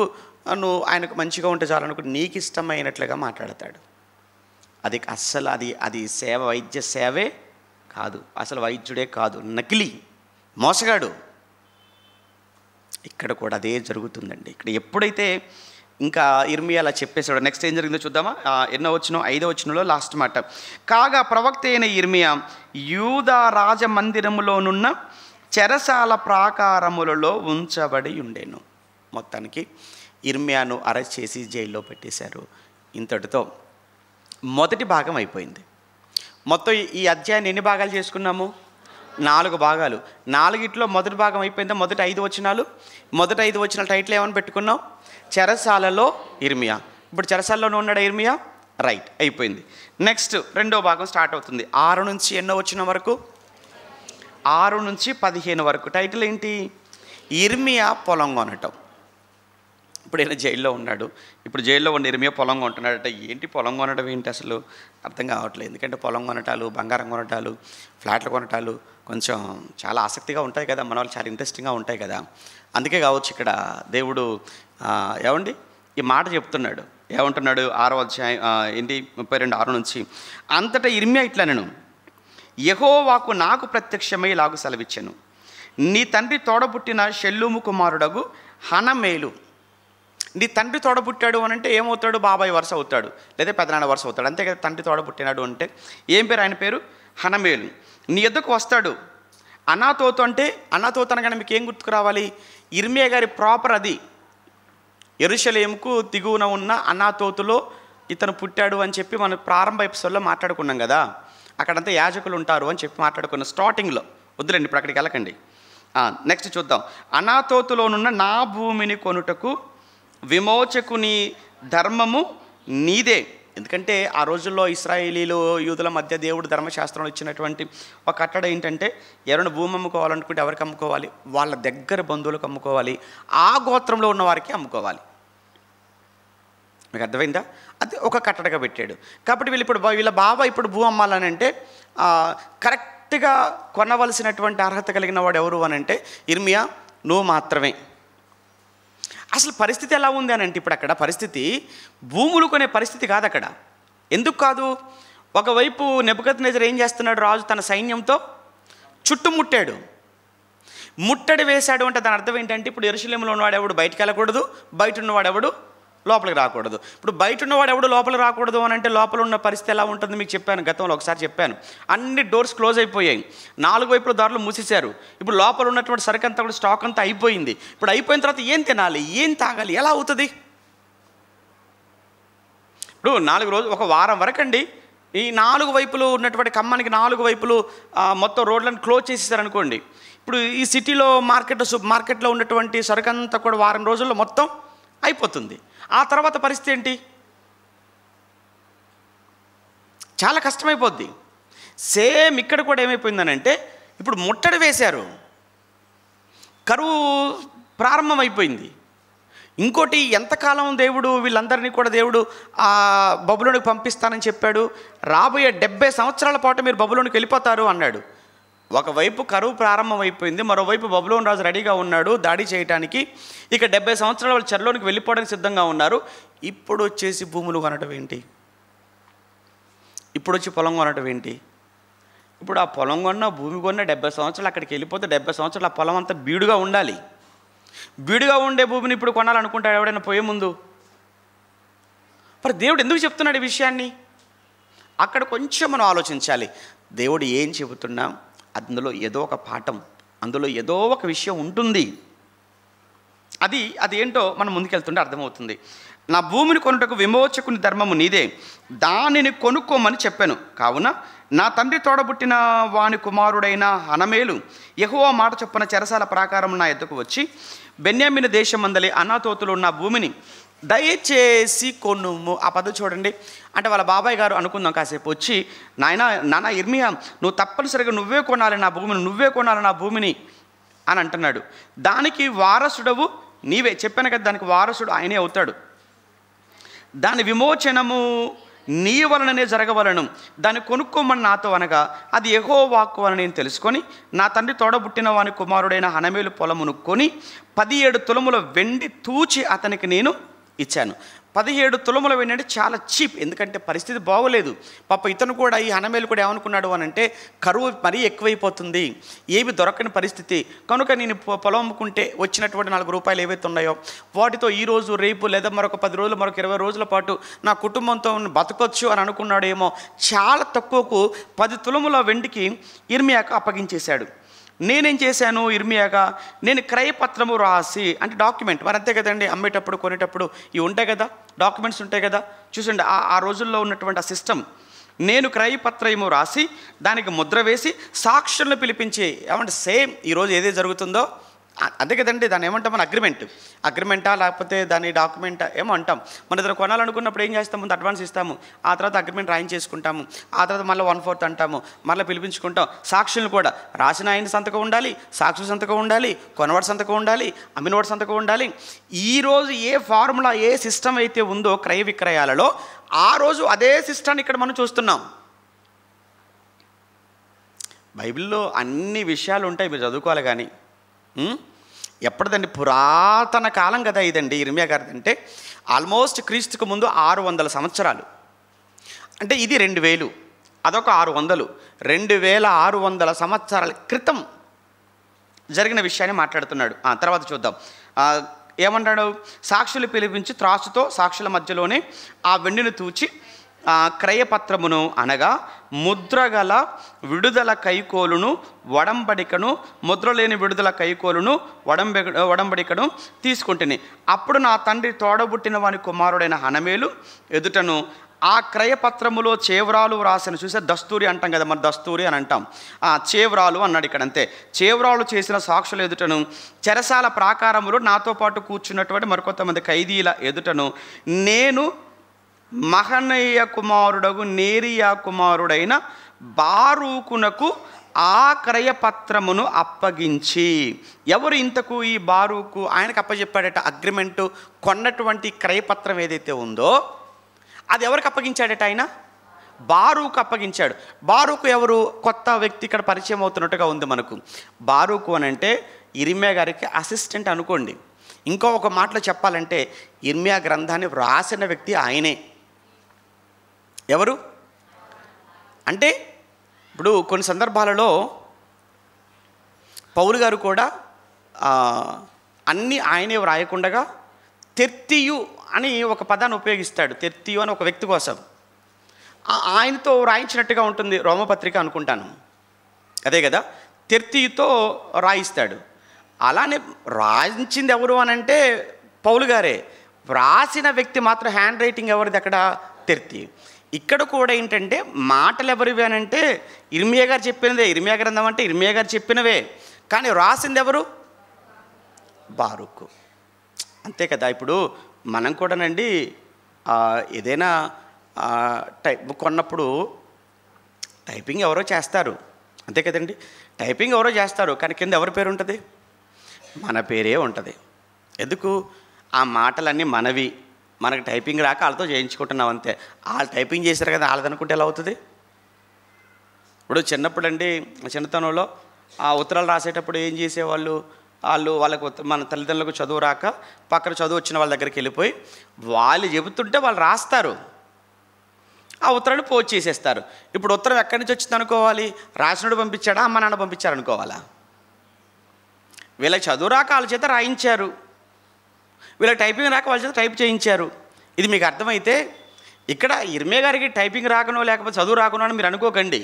నువ్వు ఆయనకు మంచిగా ఉంటే చాలు అనుకుంటే నీకు ఇష్టమైనట్లుగా మాట్లాడతాడు. అది అస్సలు అది సేవ, వైద్య సేవే కాదు, అసలు వైద్యుడే కాదు, నకిలీ మోసగాడు. ఇక్కడ కూడా అదే జరుగుతుందండి. ఇక్కడ ఎప్పుడైతే ఇంకా ఇర్మియా అలా చెప్పేశాడు, నెక్స్ట్ ఏం జరిగిందో చూద్దామా. ఎన్నో వచనం? 5వ వచనంలో లాస్ట్ మాట. కాగా ప్రవక్త అయిన ఇర్మియా యూదా రాజమందిరములోనున్న చెరసాల ప్రాకారములలో ఉంచబడి ఉండేను. మొత్తానికి ఇర్మియాను అరెస్ట్ చేసి జైల్లో పెట్టేశారు. ఇంతటితో మొదటి భాగం అయిపోయింది. మొత్తం ఈ అధ్యాయాన్ని ఎన్ని భాగాలు చేసుకున్నాము? 4 భాగాలు. 4గిట్లో మొదటి భాగం అయిపోయిందా? మొదటి 5 వచనాలు. మొదటి 5 వచనాల టైటిల్ ఏమని పెట్టుకున్నాం? చెరసాలలో ఇర్మియా. ఇప్పుడు చెరసాలలోనే ఉన్నాడా ఇర్మియా? రైట్, అయిపోయింది. నెక్స్ట్ రెండో భాగం స్టార్ట్ అవుతుంది. 6 నుంచి ఎన్నో వచ్చిన వరకు? 6 నుంచి 15 వరకు. టైటిల్ ఏంటి? ఇర్మియా పొలం కొనటం. ఇప్పుడు ఈయన జైల్లో ఉన్నాడు. ఇప్పుడు జైల్లో ఉన్న ఇర్మియా పొలం కొంటున్నాడట. ఏంటి పొలం కొనడం ఏంటి అసలు అర్థం కావట్లేదు. ఎందుకంటే పొలం కొనటాలు, బంగారం కొనటాలు, ఫ్లాట్లు కొనటాలు కొంచెం చాలా ఆసక్తిగా ఉంటాయి కదా, మన వాళ్ళు చాలా ఇంట్రెస్టింగ్గా ఉంటాయి కదా. అందుకే కావచ్చు ఇక్కడ దేవుడు ఏమండి ఈ మాట చెప్తున్నాడు. ఏమంటున్నాడు? 6వ అధ్యాయం 32, 6 నుంచి. అంతటా ఇర్మియా ఇట్లా నేను యెహోవాకు నాకు ప్రత్యక్షమై ఇలాగు సెలవిచ్చెను, నీ తండ్రి తోడబుట్టిన షెల్లూము కుమారుడగు హనమేలు. నీ తండ్రి తోడబుట్టాడు అని అంటే ఏమవుతాడు? బాబాయ్ వరుస అవుతాడు, లేదా పెదనాన్న వరుస అవుతాడు, అంతే కదా. తండ్రి తోడబుట్టినాడు అంటే ఏం పేరు? ఆయన పేరు హనమేలు. నీ యొద్దకు వస్తాడు. అనాతోతు అంటే, అనాతోతు అనగానే మీకు ఏం గుర్తుకు రావాలి? ఇర్మియా గారి ప్రాపర్ అది. యెరూషలేముకు దిగువన ఉన్న అనాతోతులో ఇతను పుట్టాడు అని చెప్పి మనం ప్రారంభ ఎపిసోడ్లో మాట్లాడుకున్నాం కదా. అక్కడంతా యాజకులు ఉంటారు అని చెప్పి మాట్లాడుకున్నాం స్టార్టింగ్లో. వద్దులేండి, ఇప్పుడు అక్కడికి వెళ్ళకండి. నెక్స్ట్ చూద్దాం. అనాతోతులోనున్న నా భూమిని కొనుటకు విమోచకుని ధర్మము నీదే. ఎందుకంటే ఆ రోజుల్లో ఇశ్రాయేలీలు యూదుల మధ్య దేవుడు ధర్మశాస్త్రంలో ఇచ్చినటువంటి ఒక కట్టడ ఏంటంటే, ఎవరైనా భూమి అమ్ముకోవాలనుకుంటే ఎవరికి అమ్ముకోవాలి? వాళ్ళ దగ్గర బంధువులకు అమ్ముకోవాలి, ఆ గోత్రంలో ఉన్న వారికి అమ్ముకోవాలి. మీకు అర్థమైందా? అది ఒక కట్టడగా పెట్టాడు. కాబట్టి వీళ్ళ బాబా ఇప్పుడు భూ అమ్మాలని అంటే కరెక్ట్గా కొనవలసినటువంటి అర్హత కలిగిన వాడు ఎవరు అని అంటే ఇర్మియా, నువ్వు మాత్రమే. అసలు పరిస్థితి ఎలా ఉంది అని అంటే, ఇప్పుడు అక్కడ పరిస్థితి భూములు కొనే పరిస్థితి కాదు అక్కడ. ఎందుకు కాదు? ఒకవైపు నెబుకద్నెజర్ ఏం చేస్తున్నాడు? రాజు తన సైన్యంతో చుట్టుముట్టాడు, ముట్టడి వేశాడు. అంటే దాని అర్థం ఏంటంటే, ఇప్పుడు యెరూషలేములో ఉన్నవాడెవడు బయటికి వెళ్ళకూడదు, బయట ఉన్నవాడెవడు లోపలికి రాకూడదు. ఇప్పుడు బయట ఉన్నవాడు ఎవడు లోపలికి రాకూడదు అని అంటే లోపల ఉన్న పరిస్థితి ఎలా ఉంటుంది మీకు చెప్పాను, గతంలో ఒకసారి చెప్పాను. అన్ని డోర్స్ క్లోజ్ అయిపోయాయి, 4 వైపుల దారులు మూసేశారు. ఇప్పుడు లోపల ఉన్నటువంటి సరుకు అంతా కూడా స్టాక్ అంతా అయిపోయింది. ఇప్పుడు అయిపోయిన తర్వాత ఏం తినాలి, ఏం తాగాలి, ఎలా అవుతుంది? ఇప్పుడు 4 రోజులు, ఒక వారం వరకు అండి, ఈ 4 వైపులు ఉన్నటువంటి ఖమ్మానికి 4 వైపులు మొత్తం రోడ్లను క్లోజ్ చేసేసారనుకోండి. ఇప్పుడు ఈ సిటీలో మార్కెట్లో ఉన్నటువంటి సరుకు అంతా కూడా వారం రోజుల్లో మొత్తం అయిపోతుంది. ఆ తర్వాత పరిస్థితి ఏంటి? చాలా కష్టమైపోద్ది. సేమ్ ఇక్కడ కూడా ఏమైపోయిందనంటే, ఇప్పుడు ముట్టడి వేశారు, కరువు ప్రారంభమైపోయింది. ఇంకోటి, ఎంతకాలం దేవుడు వీళ్ళందరినీ కూడా దేవుడు బబులోనికి పంపిస్తానని చెప్పాడు. రాబోయే 70 సంవత్సరాల పాటు మీరు బబులోనికి వెళ్ళిపోతారు అన్నాడు. ఒకవైపు కరువు ప్రారంభమైపోయింది, మరోవైపు బబులోను రాజు రెడీగా ఉన్నాడు దాడి చేయడానికి. ఇక 70 సంవత్సరాల వాళ్ళు చెరలోనికి వెళ్ళిపోవడానికి సిద్ధంగా ఉన్నారు. ఇప్పుడు వచ్చేసి భూములు కొనటం ఏంటి? ఇప్పుడు వచ్చి పొలం కొనటం ఏంటి? ఇప్పుడు ఆ పొలం కొన్న, భూమి కొన్న 70 సంవత్సరాలు అక్కడికి వెళ్ళిపోతే 70 సంవత్సరాలు ఆ పొలం అంతా బీడుగా ఉండాలి. బీడుగా ఉండే భూమిని ఇప్పుడు కొనాలనుకుంటాడు ఎవడైనా పోయే ముందు? మరి దేవుడు ఎందుకు చెప్తున్నాడు ఈ విషయాన్ని? అక్కడ కొంచెం మనం ఆలోచించాలి. దేవుడు ఏం చెబుతున్నా అందులో ఏదో ఒక పాఠం, అందులో ఏదో ఒక విషయం ఉంటుంది. అది ఏంటో మనం ముందుకెళ్తుంటే అర్థమవుతుంది. నా భూమిని కొనుటకు విమోచకుని ధర్మము నీదే, దానిని కొనుక్కోమని చెప్పాను. కావున నా తండ్రి తోడబుట్టిన వాని కుమారుడైన హనమేలు యెహోవా మాట చొప్పున చెరసాల ప్రాకారం నా ఎద్దుకు వచ్చి బెన్యామీను దేశం మందలి అనాతోతులు ఉన్న భూమిని దయచేసి కొనుము. ఆ పద్ధతి చూడండి. అంటే వాళ్ళ బాబాయ్ గారు అనుకుందాం కాసేపు వచ్చి, నాన్న ఇర్మియా, నువ్వు తప్పనిసరిగా నువ్వే కొనాలి నా భూమిని, నువ్వే కొనాలి నా భూమిని అని అంటున్నాడు. దానికి వారసుడవు నీవే. చెప్పాను కదా, దానికి వారసుడు ఆయనే అవుతాడు. దాని విమోచనము నీ వలననే జరగవలను, దాన్ని కొనుక్కోమని నాతో అనగా అది యెహోవా వాక్కు అని నేను తెలుసుకొని నా తండ్రి తోడబుట్టిన వాని కుమారుడైన హనమేలు పొలమును కొని 17 తులముల వెండి తూచి అతనికి నేను ఇచ్చాను. 17 తులముల వెండి అంటే చాలా చీప్, ఎందుకంటే పరిస్థితి బాగోలేదు. పాప ఇతను కూడా, ఈ హనమేలు కూడా ఏమనుకున్నాడు అని అంటే, కరువు మరీ ఎక్కువైపోతుంది, ఏవి దొరకని పరిస్థితి కనుక నేను పొలం అమ్ముకుంటే వచ్చినటువంటి 4 రూపాయలు ఏవైతే ఉన్నాయో వాటితో ఈరోజు రేపు లేదా మరొక 10 రోజులు మరొక 20 రోజుల పాటు నా కుటుంబంతో బతకొచ్చు అని అనుకున్నాడేమో. చాలా తక్కువకు 10 తులముల వెండికి ఇర్మియాకు అప్పగించేశాడు. నేనేం చేశాను ఇర్మియాగా, నేను క్రయపత్రము రాసి, అంటే డాక్యుమెంట్, మరి అంతే కదండి, అమ్మేటప్పుడు కొనేటప్పుడు ఇవి ఉంటాయి కదా, డాక్యుమెంట్స్ ఉంటాయి కదా, చూసండి ఆ రోజుల్లో ఉన్నటువంటి ఆ సిస్టమ్. నేను క్రయపత్రము రాసి దానికి ముద్ర వేసి సాక్షులను పిలిపించి, ఏమంటే సేమ్ ఈరోజు ఏదైతే జరుగుతుందో అదే కదండి, దాన్ని ఏమంటాం మన అగ్రిమెంటా లేకపోతే దాని డాక్యుమెంటా ఏమో అంటాం. మన ఇద్దరు కొనాలనుకున్నప్పుడు ఏం చేస్తాము, ముందు అడ్వాన్స్ ఇస్తాము, ఆ తర్వాత అగ్రిమెంట్ రాయించేసుకుంటాము, ఆ తర్వాత మళ్ళీ 1/4 అంటాము, మళ్ళీ పిలిపించుకుంటాం. సాక్షులను కూడా రాసిన ఆయన సంతకం ఉండాలి, సాక్షుల సంతకం ఉండాలి, కొనవాడి సంతకం ఉండాలి, అమ్మినవాడి సంతకం ఉండాలి. ఈరోజు ఏ ఫార్ములా, ఏ సిస్టమ్ అయితే ఉందో క్రయ విక్రయాలలో, ఆ రోజు అదే సిస్టాన్ని ఇక్కడ మనం చూస్తున్నాం. బైబిల్లో అన్ని విషయాలు ఉంటాయి, మీరు చదువుకోవాలి. కానీ ఎప్పటిదండి, పురాతన కాలం కదా ఇదండి ఇర్మియా గారిది. అంటే ఆల్మోస్ట్ క్రీస్తుకు ముందు 600 సంవత్సరాలు. అంటే ఇది 2000, అదొక 600. 2600 సంవత్సరాల క్రితం జరిగిన విషయాన్ని మాట్లాడుతున్నాడు. తర్వాత చూద్దాం. ఏమన్నాడు? సాక్షులు పిలిపించి త్రాసుతో సాక్షుల మధ్యలోనే ఆ వెండిని తూచి క్రయపత్రమును అనగా ముద్రగల విడుదల కైకోలును వడంబడికను, ముద్ర లేని విడుదల కైకోలును వడంబడికను తీసుకుంటుని. అప్పుడు నా తండ్రి తోడబుట్టిన వాని కుమారుడైన హనమేలు ఎదుటను ఆ క్రయపత్రములో చేవ్రాలు వ్రాసిన, చూసే దస్తూరి అంటాం కదా, మరి దస్తూరి అని అంటాం, చేవ్రాలు అన్నాడు ఇక్కడ. అంతే, చేవ్రాలు చేసిన సాక్షుల ఎదుటను చెరసాల ప్రాకారములో నాతో పాటు కూర్చున్నటువంటి మరికొంతమంది ఖైదీల ఎదుటను నేను మహనయ్య కుమారుడగు నేరియా కుమారుడైన బారూకునకు ఆ క్రయపత్రమును అప్పగించి. ఎవరు ఇంతకు ఈ బారూకు? ఆయనకు అప్పచెప్పాడట. అగ్రిమెంటు కొన్నటువంటి క్రయపత్రం ఏదైతే ఉందో అది ఎవరికి అప్పగించాడట? ఆయన బారూకు అప్పగించాడు. బారూకు ఎవరు? కొత్త వ్యక్తి ఇక్కడ పరిచయం అవుతున్నట్టుగా ఉంది మనకు. బారూకు అని అంటే ఇర్మియా గారికి అసిస్టెంట్ అనుకోండి. ఇంకో ఒక మాటలో చెప్పాలంటే ఇర్మియా గ్రంథాన్ని వ్రాసిన వ్యక్తి ఆయనే. ఎవరు అంటే ఇప్పుడు కొన్ని సందర్భాలలో పౌలు గారు కూడా అన్నీ ఆయనే వ్రాయకుండగా తెర్తియు అని ఒక పదాన్ని ఉపయోగిస్తాడు. తెర్తియు అని ఒక వ్యక్తి కోసం ఆయనతో రాయించినట్టుగా ఉంటుంది రోమపత్రిక అనుకుంటాను, అదే కదా. తెర్తియుతో రాయిస్తాడు. అలానే రాయించింది ఎవరు అని అంటే పౌలు గారే. వ్రాసిన వ్యక్తి మాత్రం హ్యాండ్ రైటింగ్ ఎవరిది అక్కడ? తెర్తి. ఇక్కడ కూడా ఏంటంటే మాటలు ఎవరివి అని అంటే ఇర్మియా గారు చెప్పినదే. ఇర్మియా గ్రంథం అంటే ఇర్మియా గారు చెప్పినవే, కానీ రాసింది ఎవరు? బారూకు. అంతే కదా. ఇప్పుడు మనం కూడానండి ఏదైనా కొన్నప్పుడు టైపింగ్ ఎవరో చేస్తారు, అంతే కదండి. టైపింగ్ ఎవరో చేస్తారు, కానీ కింద ఎవరి పేరు ఉంటుంది? మన పేరే ఉంటుంది. ఎందుకు? ఆ మాటలన్నీ మనవి, మనకు టైపింగ్ రాక వాళ్ళతో చేయించుకుంటున్నాం అంతే. వాళ్ళు టైపింగ్ చేశారు కదా, వాళ్ళది అనుకుంటే ఎలా అవుతుంది? ఇప్పుడు చిన్నప్పుడు అండి, చిన్నతనంలో ఆ ఉత్తరాలు రాసేటప్పుడు ఏం చేసేవాళ్ళు? వాళ్ళకు మన తల్లిదండ్రులకు చదువు రాక పక్కన చదువు వచ్చిన వాళ్ళ దగ్గరికి వెళ్ళిపోయి వాళ్ళు చెబుతుంటే వాళ్ళు రాస్తారు, ఆ ఉత్తరాన్ని పోస్ట్ చేసేస్తారు. ఇప్పుడు ఉత్తరం ఎక్కడి నుంచి వచ్చింది అనుకోవాలి? రాసినోడు పంపించాడా, అమ్మ నాన్న పంపించారనుకోవాలా? వీళ్ళకి చదువు రాక వాళ్ళ చేత రాయించారు, వీళ్ళకి టైపింగ్ రాక వాళ్ళ చేత టైప్ చేయించారు. ఇది మీకు అర్థమైతే ఇక్కడ ఇర్మియా గారికి టైపింగ్ రాకనో లేకపోతే చదువు రాకనో అని మీరు అనుకోకండి.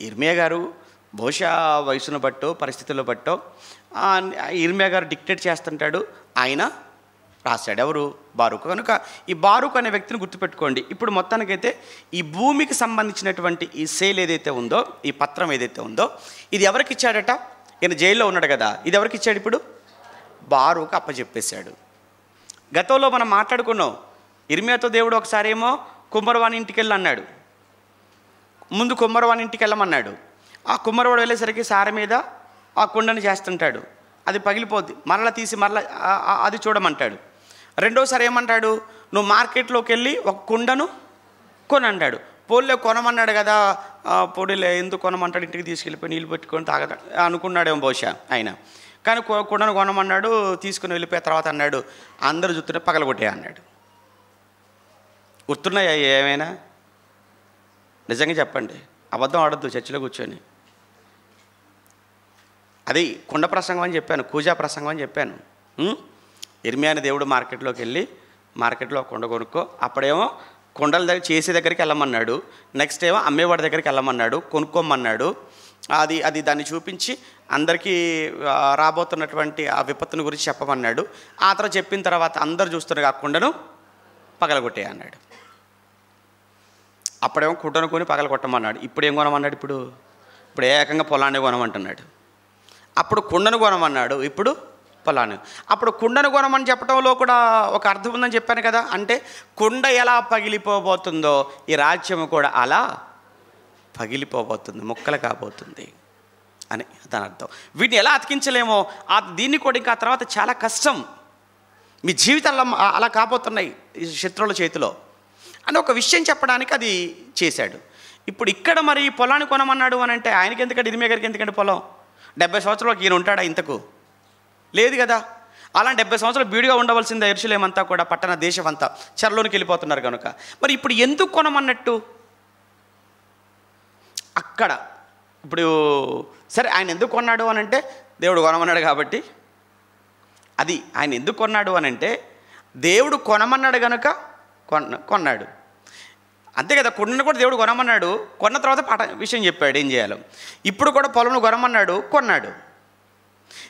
ఇర్మియా గారు బహుశా వయసును బట్టో పరిస్థితుల్లో బట్టో ఇర్మియా గారు డిక్టేట్ చేస్తుంటాడు, ఆయన రాశాడు. ఎవరు? బారూకు. కనుక ఈ బారూకు అనే వ్యక్తిని గుర్తుపెట్టుకోండి. ఇప్పుడు మొత్తానికైతే ఈ భూమికి సంబంధించినటువంటి ఈ సేల్ ఏదైతే ఉందో, ఈ పత్రం ఏదైతే ఉందో, ఇది ఎవరికి ఇచ్చాడట? ఈయన జైల్లో ఉన్నాడు కదా, ఇది ఎవరికి ఇచ్చాడు? ఇప్పుడు బారూకు అప్పచెప్పేశాడు. గతంలో మనం మాట్లాడుకున్నాం, ఇర్మియాతో దేవుడు ఒకసారి ఏమో కుమ్మరవాని ఇంటికి వెళ్ళి అన్నాడు, ముందు కుమ్మరవాని ఇంటికి వెళ్ళమన్నాడు. ఆ కుమ్మరవాడు వెళ్ళేసరికి సార మీద ఆ కుండని చేస్తుంటాడు, అది పగిలిపోద్ది, మరలా తీసి మరలా అది చూడమంటాడు. రెండోసారి ఏమంటాడు? నువ్వు మార్కెట్లోకి వెళ్ళి ఒక కుండను కొనంటాడు. పోలే కొనమన్నాడు కదా, పొడిలే ఎందుకు కొనమంటాడు, ఇంటికి తీసుకెళ్ళిపోయి నీళ్ళు పెట్టుకొని తాగదా అనుకున్నాడేమో బహుశా ఆయన. కానీ కుండను కొనమన్నాడు, తీసుకుని వెళ్ళిపోయిన తర్వాత అన్నాడు అందరు చూస్తుంటే పగలగొట్టే అన్నాడు. గుర్తున్నాయా ఏమైనా? నిజంగా చెప్పండి, అబద్ధం ఆడద్దు చర్చిలో కూర్చొని. అది కుండ ప్రసంగం అని చెప్పాను, కూజా ప్రసంగం అని చెప్పాను. ఇర్మియా అనే దేవుడు మార్కెట్లోకి వెళ్ళి మార్కెట్లో కుండ కొనుక్కో, అప్పుడేమో కుండల దగ్గర చేసే దగ్గరికి వెళ్ళమన్నాడు, నెక్స్ట్ ఏమో అమ్మేవాడి దగ్గరికి వెళ్ళమన్నాడు, కొనుక్కోమన్నాడు. అది దాన్ని చూపించి అందరికీ రాబోతున్నటువంటి ఆ విపత్తుని గురించి చెప్పమన్నాడు. ఆ తర్వాత చెప్పిన తర్వాత అందరు చూస్తున్నారు ఆ కుండను పగలగొట్టే అన్నాడు. అప్పుడేమో కుండను కొని పగలగొట్టమన్నాడు. ఇప్పుడు ఏం కొనమన్నాడు? ఇప్పుడు ఏకంగా పొలాన్ని కొనమంటున్నాడు. అప్పుడు కుండను కొనమన్నాడు, ఇప్పుడు పొలాన్ని. అప్పుడు కుండను కొనమని చెప్పడంలో కూడా ఒక అర్థం ఉందని చెప్పాను కదా. అంటే కుండ ఎలా పగిలిపోబోతుందో ఈ రాజ్యము కూడా అలా పగిలిపోబోతుంది, ముక్కలు కాబోతుంది అని దాని అర్థం. వీటిని ఎలా అతికించలేమో దీన్ని కూడా ఇంకా తర్వాత చాలా కష్టం. మీ జీవితాల్లో అలా కాబోతున్నాయి ఈ శత్రువుల చేతిలో అని ఒక విషయం చెప్పడానికి అది చేశాడు. ఇప్పుడు ఇక్కడ మరి పొలాన్ని కొనమన్నాడు అని అంటే ఆయనకి ఎందుకంటే ఇర్మియా గారికి ఎందుకంటే పొలం? 70 సంవత్సరాలకు ఈయన ఉంటాడా ఇంతకు? లేదు కదా. అలా 70 సంవత్సరాలు బీడుగా ఉండవలసిందే యెరూషలేమంతా కూడా, పట్టణ దేశం అంతా చెరలోనికి వెళ్ళిపోతున్నారు కనుక. మరి ఇప్పుడు ఎందుకు కొనమన్నట్టు? అక్కడ ఇప్పుడు సరే ఆయన ఎందుకు కొన్నాడు అని అంటే దేవుడు కొనమన్నాడు కాబట్టి, అది ఆయన ఎందుకు కొన్నాడు అని అంటే దేవుడు కొనమన్నాడు కనుక కొన్నాడు, అంతే కదా. కొన్న కూడా దేవుడు కొనమన్నాడు, కొన్న తర్వాత విషయం చెప్పాడు ఏం చేయాలో. ఇప్పుడు కూడా పొలంను కొనమన్నాడు, కొన్నాడు.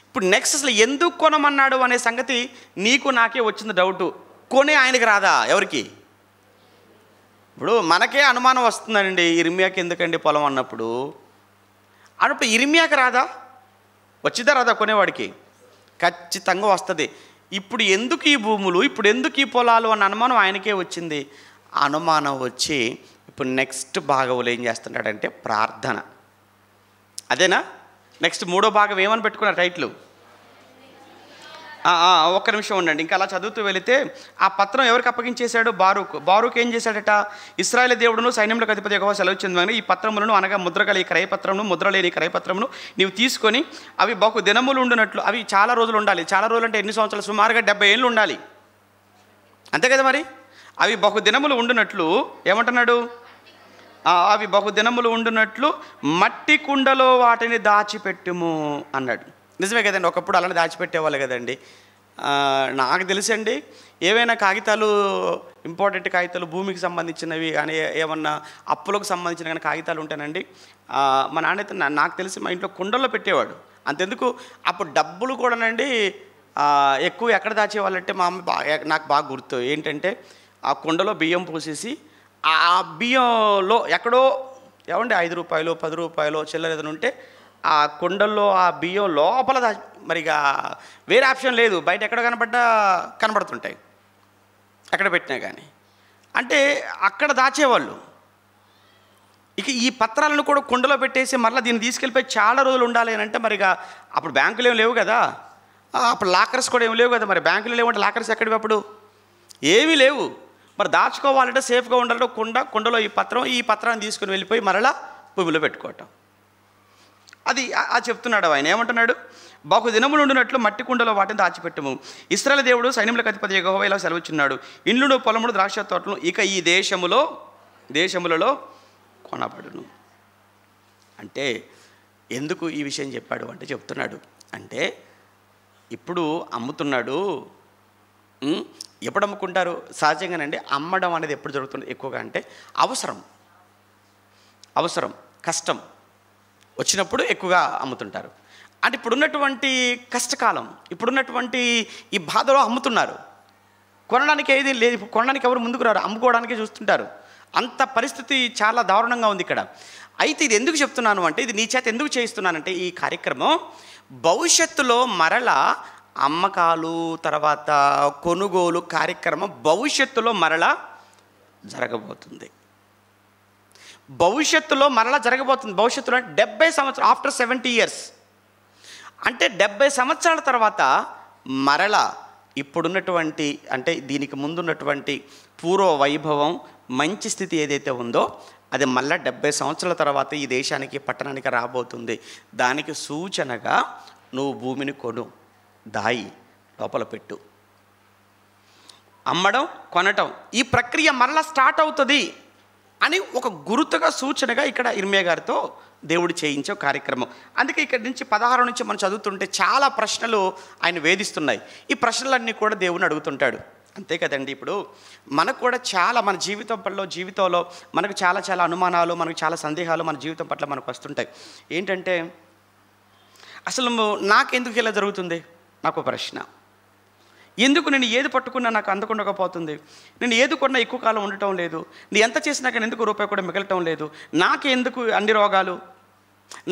ఇప్పుడు నెక్స్ట్ అసలు ఎందుకు కొనమన్నాడు అనే సంగతి నీకు నాకే వచ్చింది డౌటు. కొనే ఆయనకి రాదా? ఎవరికి? ఇప్పుడు మనకే అనుమానం వస్తుందండి, ఇర్మియాకి ఎందుకండి పొలం అన్నప్పుడు ఇర్మియాకి రాదా? వచ్చిందా రాదా? కొనేవాడికి ఖచ్చితంగా వస్తుంది. ఇప్పుడు ఎందుకు ఈ భూములు, ఇప్పుడు ఎందుకు ఈ పొలాలు అన్న అనుమానం ఆయనకే వచ్చింది. అనుమానం వచ్చి ఇప్పుడు నెక్స్ట్ భాగంలో ఏం చేస్తున్నాడంటే ప్రార్థన. అదేనా? నెక్స్ట్ మూడో భాగం ఏమని పెట్టుకున్నారు టైటిల్? ఒక్క నిమిషం ఉండండి. ఇంకా అలా చదువుతూ వెళితే ఆ పత్రం ఎవరికి అప్పగించేశాడు? బారూక్ ఏం చేశాడట? ఇశ్రాయేలు దేవుడును సైన్యంలోకి అధిపతి యెహోవా సెలవిచ్చింది, ఈ పత్రములను అనగా ముద్రగల ఈ క్రయపత్రమును ముద్ర లేని క్రయపత్రమును నీవు తీసుకొని అవి బహు దినములు ఉండినట్లు, అవి చాలా రోజులు ఉండాలి. చాలా రోజులు అంటే ఎన్ని సంవత్సరాలు? సుమారుగా 70 ఏళ్ళు ఉండాలి, అంతే కదా మరి. అవి బహు దినములు ఉండినట్లు ఏమంటున్నాడు? అవి బహు దినములు ఉండినట్లు మట్టి కుండలో వాటిని దాచిపెట్టుము అన్నాడు. నిజమే కదండి, ఒకప్పుడు అలానే దాచిపెట్టేవాళ్ళు కదండి. నాకు తెలుసండి, ఏవైనా కాగితాలు, ఇంపార్టెంట్ కాగితాలు, భూమికి సంబంధించినవి కానీ ఏమన్నా అప్పులకు సంబంధించిన కానీ కాగితాలు ఉంటానండి, మా నాన్న అయితే నాకు తెలిసి మా ఇంట్లో కుండల్లో పెట్టేవాడు. అంతెందుకు అప్పుడు డబ్బులు కూడానండి ఎక్కువ ఎక్కడ దాచేవాళ్ళంటే మా అమ్మ నాకు బాగా గుర్తు ఏంటంటే, ఆ కుండలో బియ్యం పోసేసి ఆ బియ్యంలో ఎక్కడో ఏమండి 5 రూపాయలు 10 రూపాయలు చిల్లర ఏదైనా ఉంటే ఆ కుండల్లో ఆ బియ్యం లోపల మరిగా వేరే ఆప్షన్ లేదు, బయట ఎక్కడ కనబడుతుంటాయి ఎక్కడ పెట్టినా కానీ. అంటే అక్కడ దాచేవాళ్ళు. ఇక ఈ పత్రాలను కూడా కుండలో పెట్టేసి మళ్ళీ దీన్ని తీసుకెళ్ళిపోయి చాలా రోజులు ఉండాలి అని అంటే మరిగా అప్పుడు బ్యాంకులు ఏమి లేవు కదా, అప్పుడు లాకర్స్ కూడా ఏమి లేవు కదా. మరి బ్యాంకులు లేవంటే లాకర్స్ ఎక్కడివి? అప్పుడు ఏమీ లేవు. మరి దాచుకోవాలంటే సేఫ్గా ఉండాలంటే కుండలో ఈ పత్రాన్ని తీసుకుని వెళ్ళిపోయి మరలా భూమిలో పెట్టుకోవటం. అది చెప్తున్నాడు ఆయన. ఏమంటున్నాడు? బహు దినములు ఉండినట్లు మట్టి కుండలో వాటిని దాచిపెట్టము. ఇశ్రాయేలు దేవుడు సైన్యములకు అధిపతి యెహోవా ఇలా సెలవిచ్చున్నాడు, ఇండ్లును పొలములు ద్రాక్ష తోటలు ఇక ఈ దేశములలో కొనబడును. అంటే ఎందుకు ఈ విషయం చెప్పాడు అంటే చెప్తున్నాడు అంటే ఇప్పుడు అమ్ముతున్నాడు. ఎప్పుడు అమ్ముకుంటారు? సహజంగానండి అమ్మడం అనేది ఎప్పుడు జరుగుతుంది ఎక్కువగా అంటే అవసరం కష్టం వచ్చినప్పుడు ఎక్కువగా అమ్ముతుంటారు. అంటే ఇప్పుడున్నటువంటి కష్టకాలం, ఇప్పుడున్నటువంటి ఈ బాధలో అమ్ముతున్నారు. కొనడానికి ఏది లేదు, కొనడానికి ఎవరు ముందుకు రారు, అమ్ముకోవడానికే చూస్తుంటారు. అంత పరిస్థితి చాలా దారుణంగా ఉంది ఇక్కడ. అయితే ఇది ఎందుకు చెప్తున్నాను అంటే, ఇది నీ చేత ఎందుకు చేయిస్తున్నానంటే ఈ కార్యక్రమం భవిష్యత్తులో మరలా అమ్మకాలు తర్వాత కొనుగోలు కార్యక్రమం భవిష్యత్తులో మరలా జరగబోతుంది. భవిష్యత్తులో 70 సంవత్సరాలు ఆఫ్టర్ 70 years అంటే 70 సంవత్సరాల తర్వాత మరలా ఇప్పుడున్నటువంటి అంటే దీనికి ముందున్నటువంటి పూర్వ వైభవం మంచి స్థితి ఏదైతే ఉందో అది మళ్ళీ 70 సంవత్సరాల తర్వాత ఈ దేశానికి పట్టణానికి రాబోతుంది. దానికి సూచనగా నువ్వు భూమిని కొను, దాయి లోపల పెట్టు. అమ్మడం కొనటం ఈ ప్రక్రియ మరలా స్టార్ట్ అవుతుంది అని ఒక గుర్తుగా సూచనగా ఇక్కడ ఇర్మియా గారితో దేవుడు చేయించే కార్యక్రమం. అందుకే ఇక్కడి నుంచి 16 నుంచి మనం చదువుతుంటే చాలా ప్రశ్నలు ఆయన వేధిస్తున్నాయి. ఈ ప్రశ్నలన్నీ కూడా దేవుని అడుగుతుంటాడు, అంతే కదండి. ఇప్పుడు మనకు కూడా చాలా మన జీవితంలో మనకు చాలా అనుమానాలు, మనకు చాలా సందేహాలు మన జీవితం పట్ల మనకు వస్తుంటాయి. ఏంటంటే అసలు నాకెందుకు ఇలా జరుగుతుంది? నాకు ప్రశ్న. ఎందుకు నేను ఏది పట్టుకున్నా నాకు అందకుండకపోతుంది? నేను ఏది కొన్నా ఎక్కువ కాలం ఉండటం లేదు. నేను ఎంత చేసినా కానీ ఎందుకు రూపాయి కూడా మిగలటం లేదు? నాకెందుకు అన్ని రోగాలు,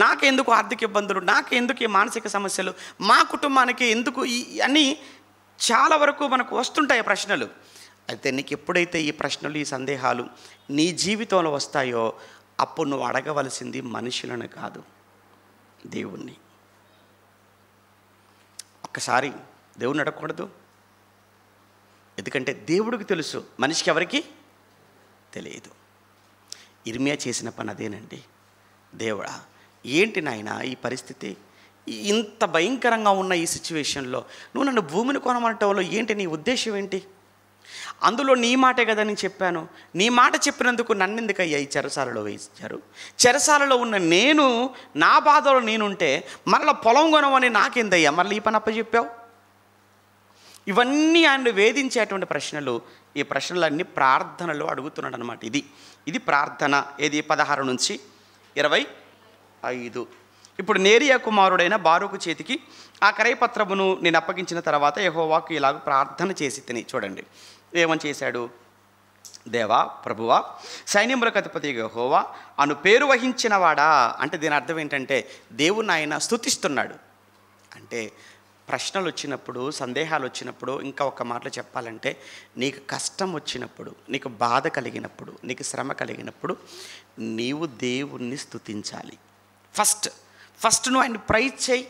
నాకెందుకు ఆర్థిక ఇబ్బందులు, నాకెందుకు ఈ మానసిక సమస్యలు, మా కుటుంబానికి ఎందుకు అన్నీ చాలా వరకు మనకు వస్తుంటాయి ప్రశ్నలు. అయితే నీకు ఎప్పుడైతే ఈ ప్రశ్నలు ఈ సందేహాలు నీ జీవితంలో వస్తాయో అప్పుడు నువ్వు అడగవలసింది మనుషులను కాదు, దేవుణ్ణి. ఒక్కసారి దేవుణ్ణి అడగకూడదు, ఎందుకంటే దేవుడికి తెలుసు, మనిషికి ఎవరికి తెలియదు. ఇర్మియా చేసిన పని అదేనండి. దేవుడా ఏంటి నాయన ఈ పరిస్థితి, ఇంత భయంకరంగా ఉన్న ఈ సిచ్యువేషన్లో నువ్వు నన్ను భూమిని కొనమనటంలో ఏంటి నీ ఉద్దేశం ఏంటి? అందులో నీ మాటే కదా నేను చెప్పాను, నీ మాట చెప్పినందుకు నన్ను ఎందుకయ్యా ఈ చెరసాలలో వేయించారు? చెరసాలలో ఉన్న నేను, నా బాధలో నేనుంటే మరలా పొలం కొనమని నాకేందయ్యా మళ్ళీ ఈ పని అప్పచెప్పావు? ఇవన్నీ ఆయన వేధించేటువంటి ప్రశ్నలు. ఈ ప్రశ్నలన్నీ ప్రార్థనలో అడుగుతున్నాడు అనమాట. ఇది ప్రార్థన. ఏది? 16 నుంచి 25. ఇప్పుడు నేరియా కుమారుడైన బారూకు చేతికి ఆ క్రయపత్రమును నేను అప్పగించిన తర్వాత యెహోవాకు ఇలాగ ప్రార్థన చేసి తిని. చూడండి ఏమని చేశాడు. దేవా, ప్రభువా, సైన్యములకు అధిపతి యెహోవా అను పేరు వహించిన వాడా. అంటే దీని అర్థం ఏంటంటే దేవుని ఆయన స్తుతిస్తున్నాడు. అంటే ప్రశ్నలు వచ్చినప్పుడు, సందేహాలు వచ్చినప్పుడు, ఇంకా ఒక మాటలో చెప్పాలంటే నీకు కష్టం వచ్చినప్పుడు, నీకు బాధ కలిగినప్పుడు, నీకు శ్రమ కలిగినప్పుడు నీవు దేవుణ్ణి స్తుతించాలి. ఫస్ట్ నువ్వు ఆయన ప్రైజ్ చేయి.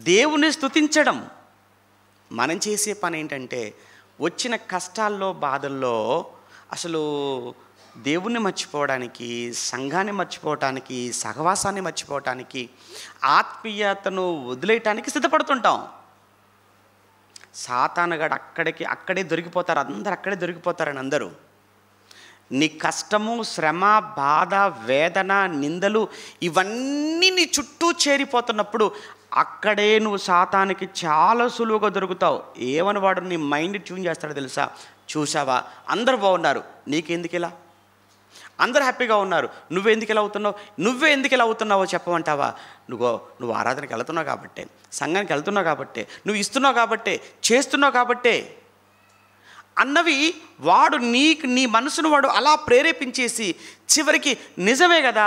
దేవుని స్తుతించడం. మనం చేసే పని ఏంటంటే వచ్చిన కష్టాల్లో, బాధల్లో అసలు దేవుణ్ణి మర్చిపోవడానికి, సంఘాన్ని మర్చిపోవటానికి, సహవాసాన్ని మర్చిపోవటానికి, ఆత్మీయతను వదిలేయటానికి సిద్ధపడుతుంటాం. సాతానుగాడు అక్కడే దొరికిపోతారు, అందరూ అక్కడే దొరికిపోతారని అందరూ. నీ కష్టము, శ్రమ, బాధ, వేదన, నిందలు ఇవన్నీ నీ చుట్టూ చేరిపోతున్నప్పుడు అక్కడే నువ్వు సాతానికి చాలా సులువుగా దొరుకుతావు. ఏమని వాడు నీ మైండ్ ట్యూన్ చేస్తాడో తెలుసా? చూసావా, అందరూ బాగున్నారు, నీకెందుకు ఇలా? అందరూ హ్యాపీగా ఉన్నారు, నువ్వే ఎందుకు ఇలా అవుతున్నావో చెప్పమంటావా? నువ్వు ఆరాధనకి వెళ్తున్నావు కాబట్టే, సంఘానికి వెళ్తున్నావు కాబట్టే, నువ్వు ఇస్తున్నావు కాబట్టే, చేస్తున్నావు కాబట్టే అన్నవి వాడు నీ మనసును వాడు అలా ప్రేరేపించేసి చివరికి నిజమే కదా.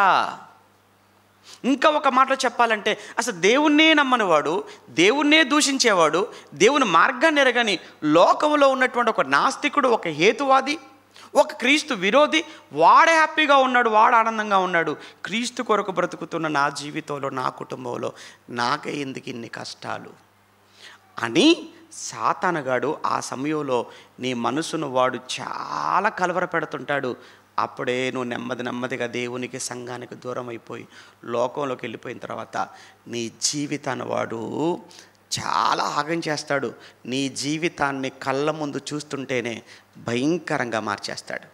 ఇంకా ఒక మాటలో చెప్పాలంటే అసలు దేవుణ్ణే నమ్మనివాడు, దేవుణ్ణే దూషించేవాడు, దేవుని మార్గాన్ని ఎరగని లోకంలో ఉన్నటువంటి ఒక నాస్తికుడు, ఒక హేతువాది, ఒక క్రీస్తు విరోధి, వాడే హ్యాపీగా ఉన్నాడు, వాడు ఆనందంగా ఉన్నాడు. క్రీస్తు కొరకు బ్రతుకుతున్న నా జీవితంలో, నా కుటుంబంలో నాకే ఎందుకు ఇన్ని కష్టాలు అని సాతానుగాడు ఆ సమయంలో నీ మనసును వాడు చాలా కలవర పెడుతుంటాడు. అప్పుడే నువ్వు నెమ్మదిగా దేవునికి, సంఘానికి దూరం అయిపోయి లోకంలోకి వెళ్ళిపోయిన తర్వాత నీ జీవితాన్ని వాడు చాలా ఆగం చేస్తాడు. నీ జీవితాన్ని కళ్ళ ముందు చూస్తుంటేనే భయంకరంగా మార్చేస్తాడు.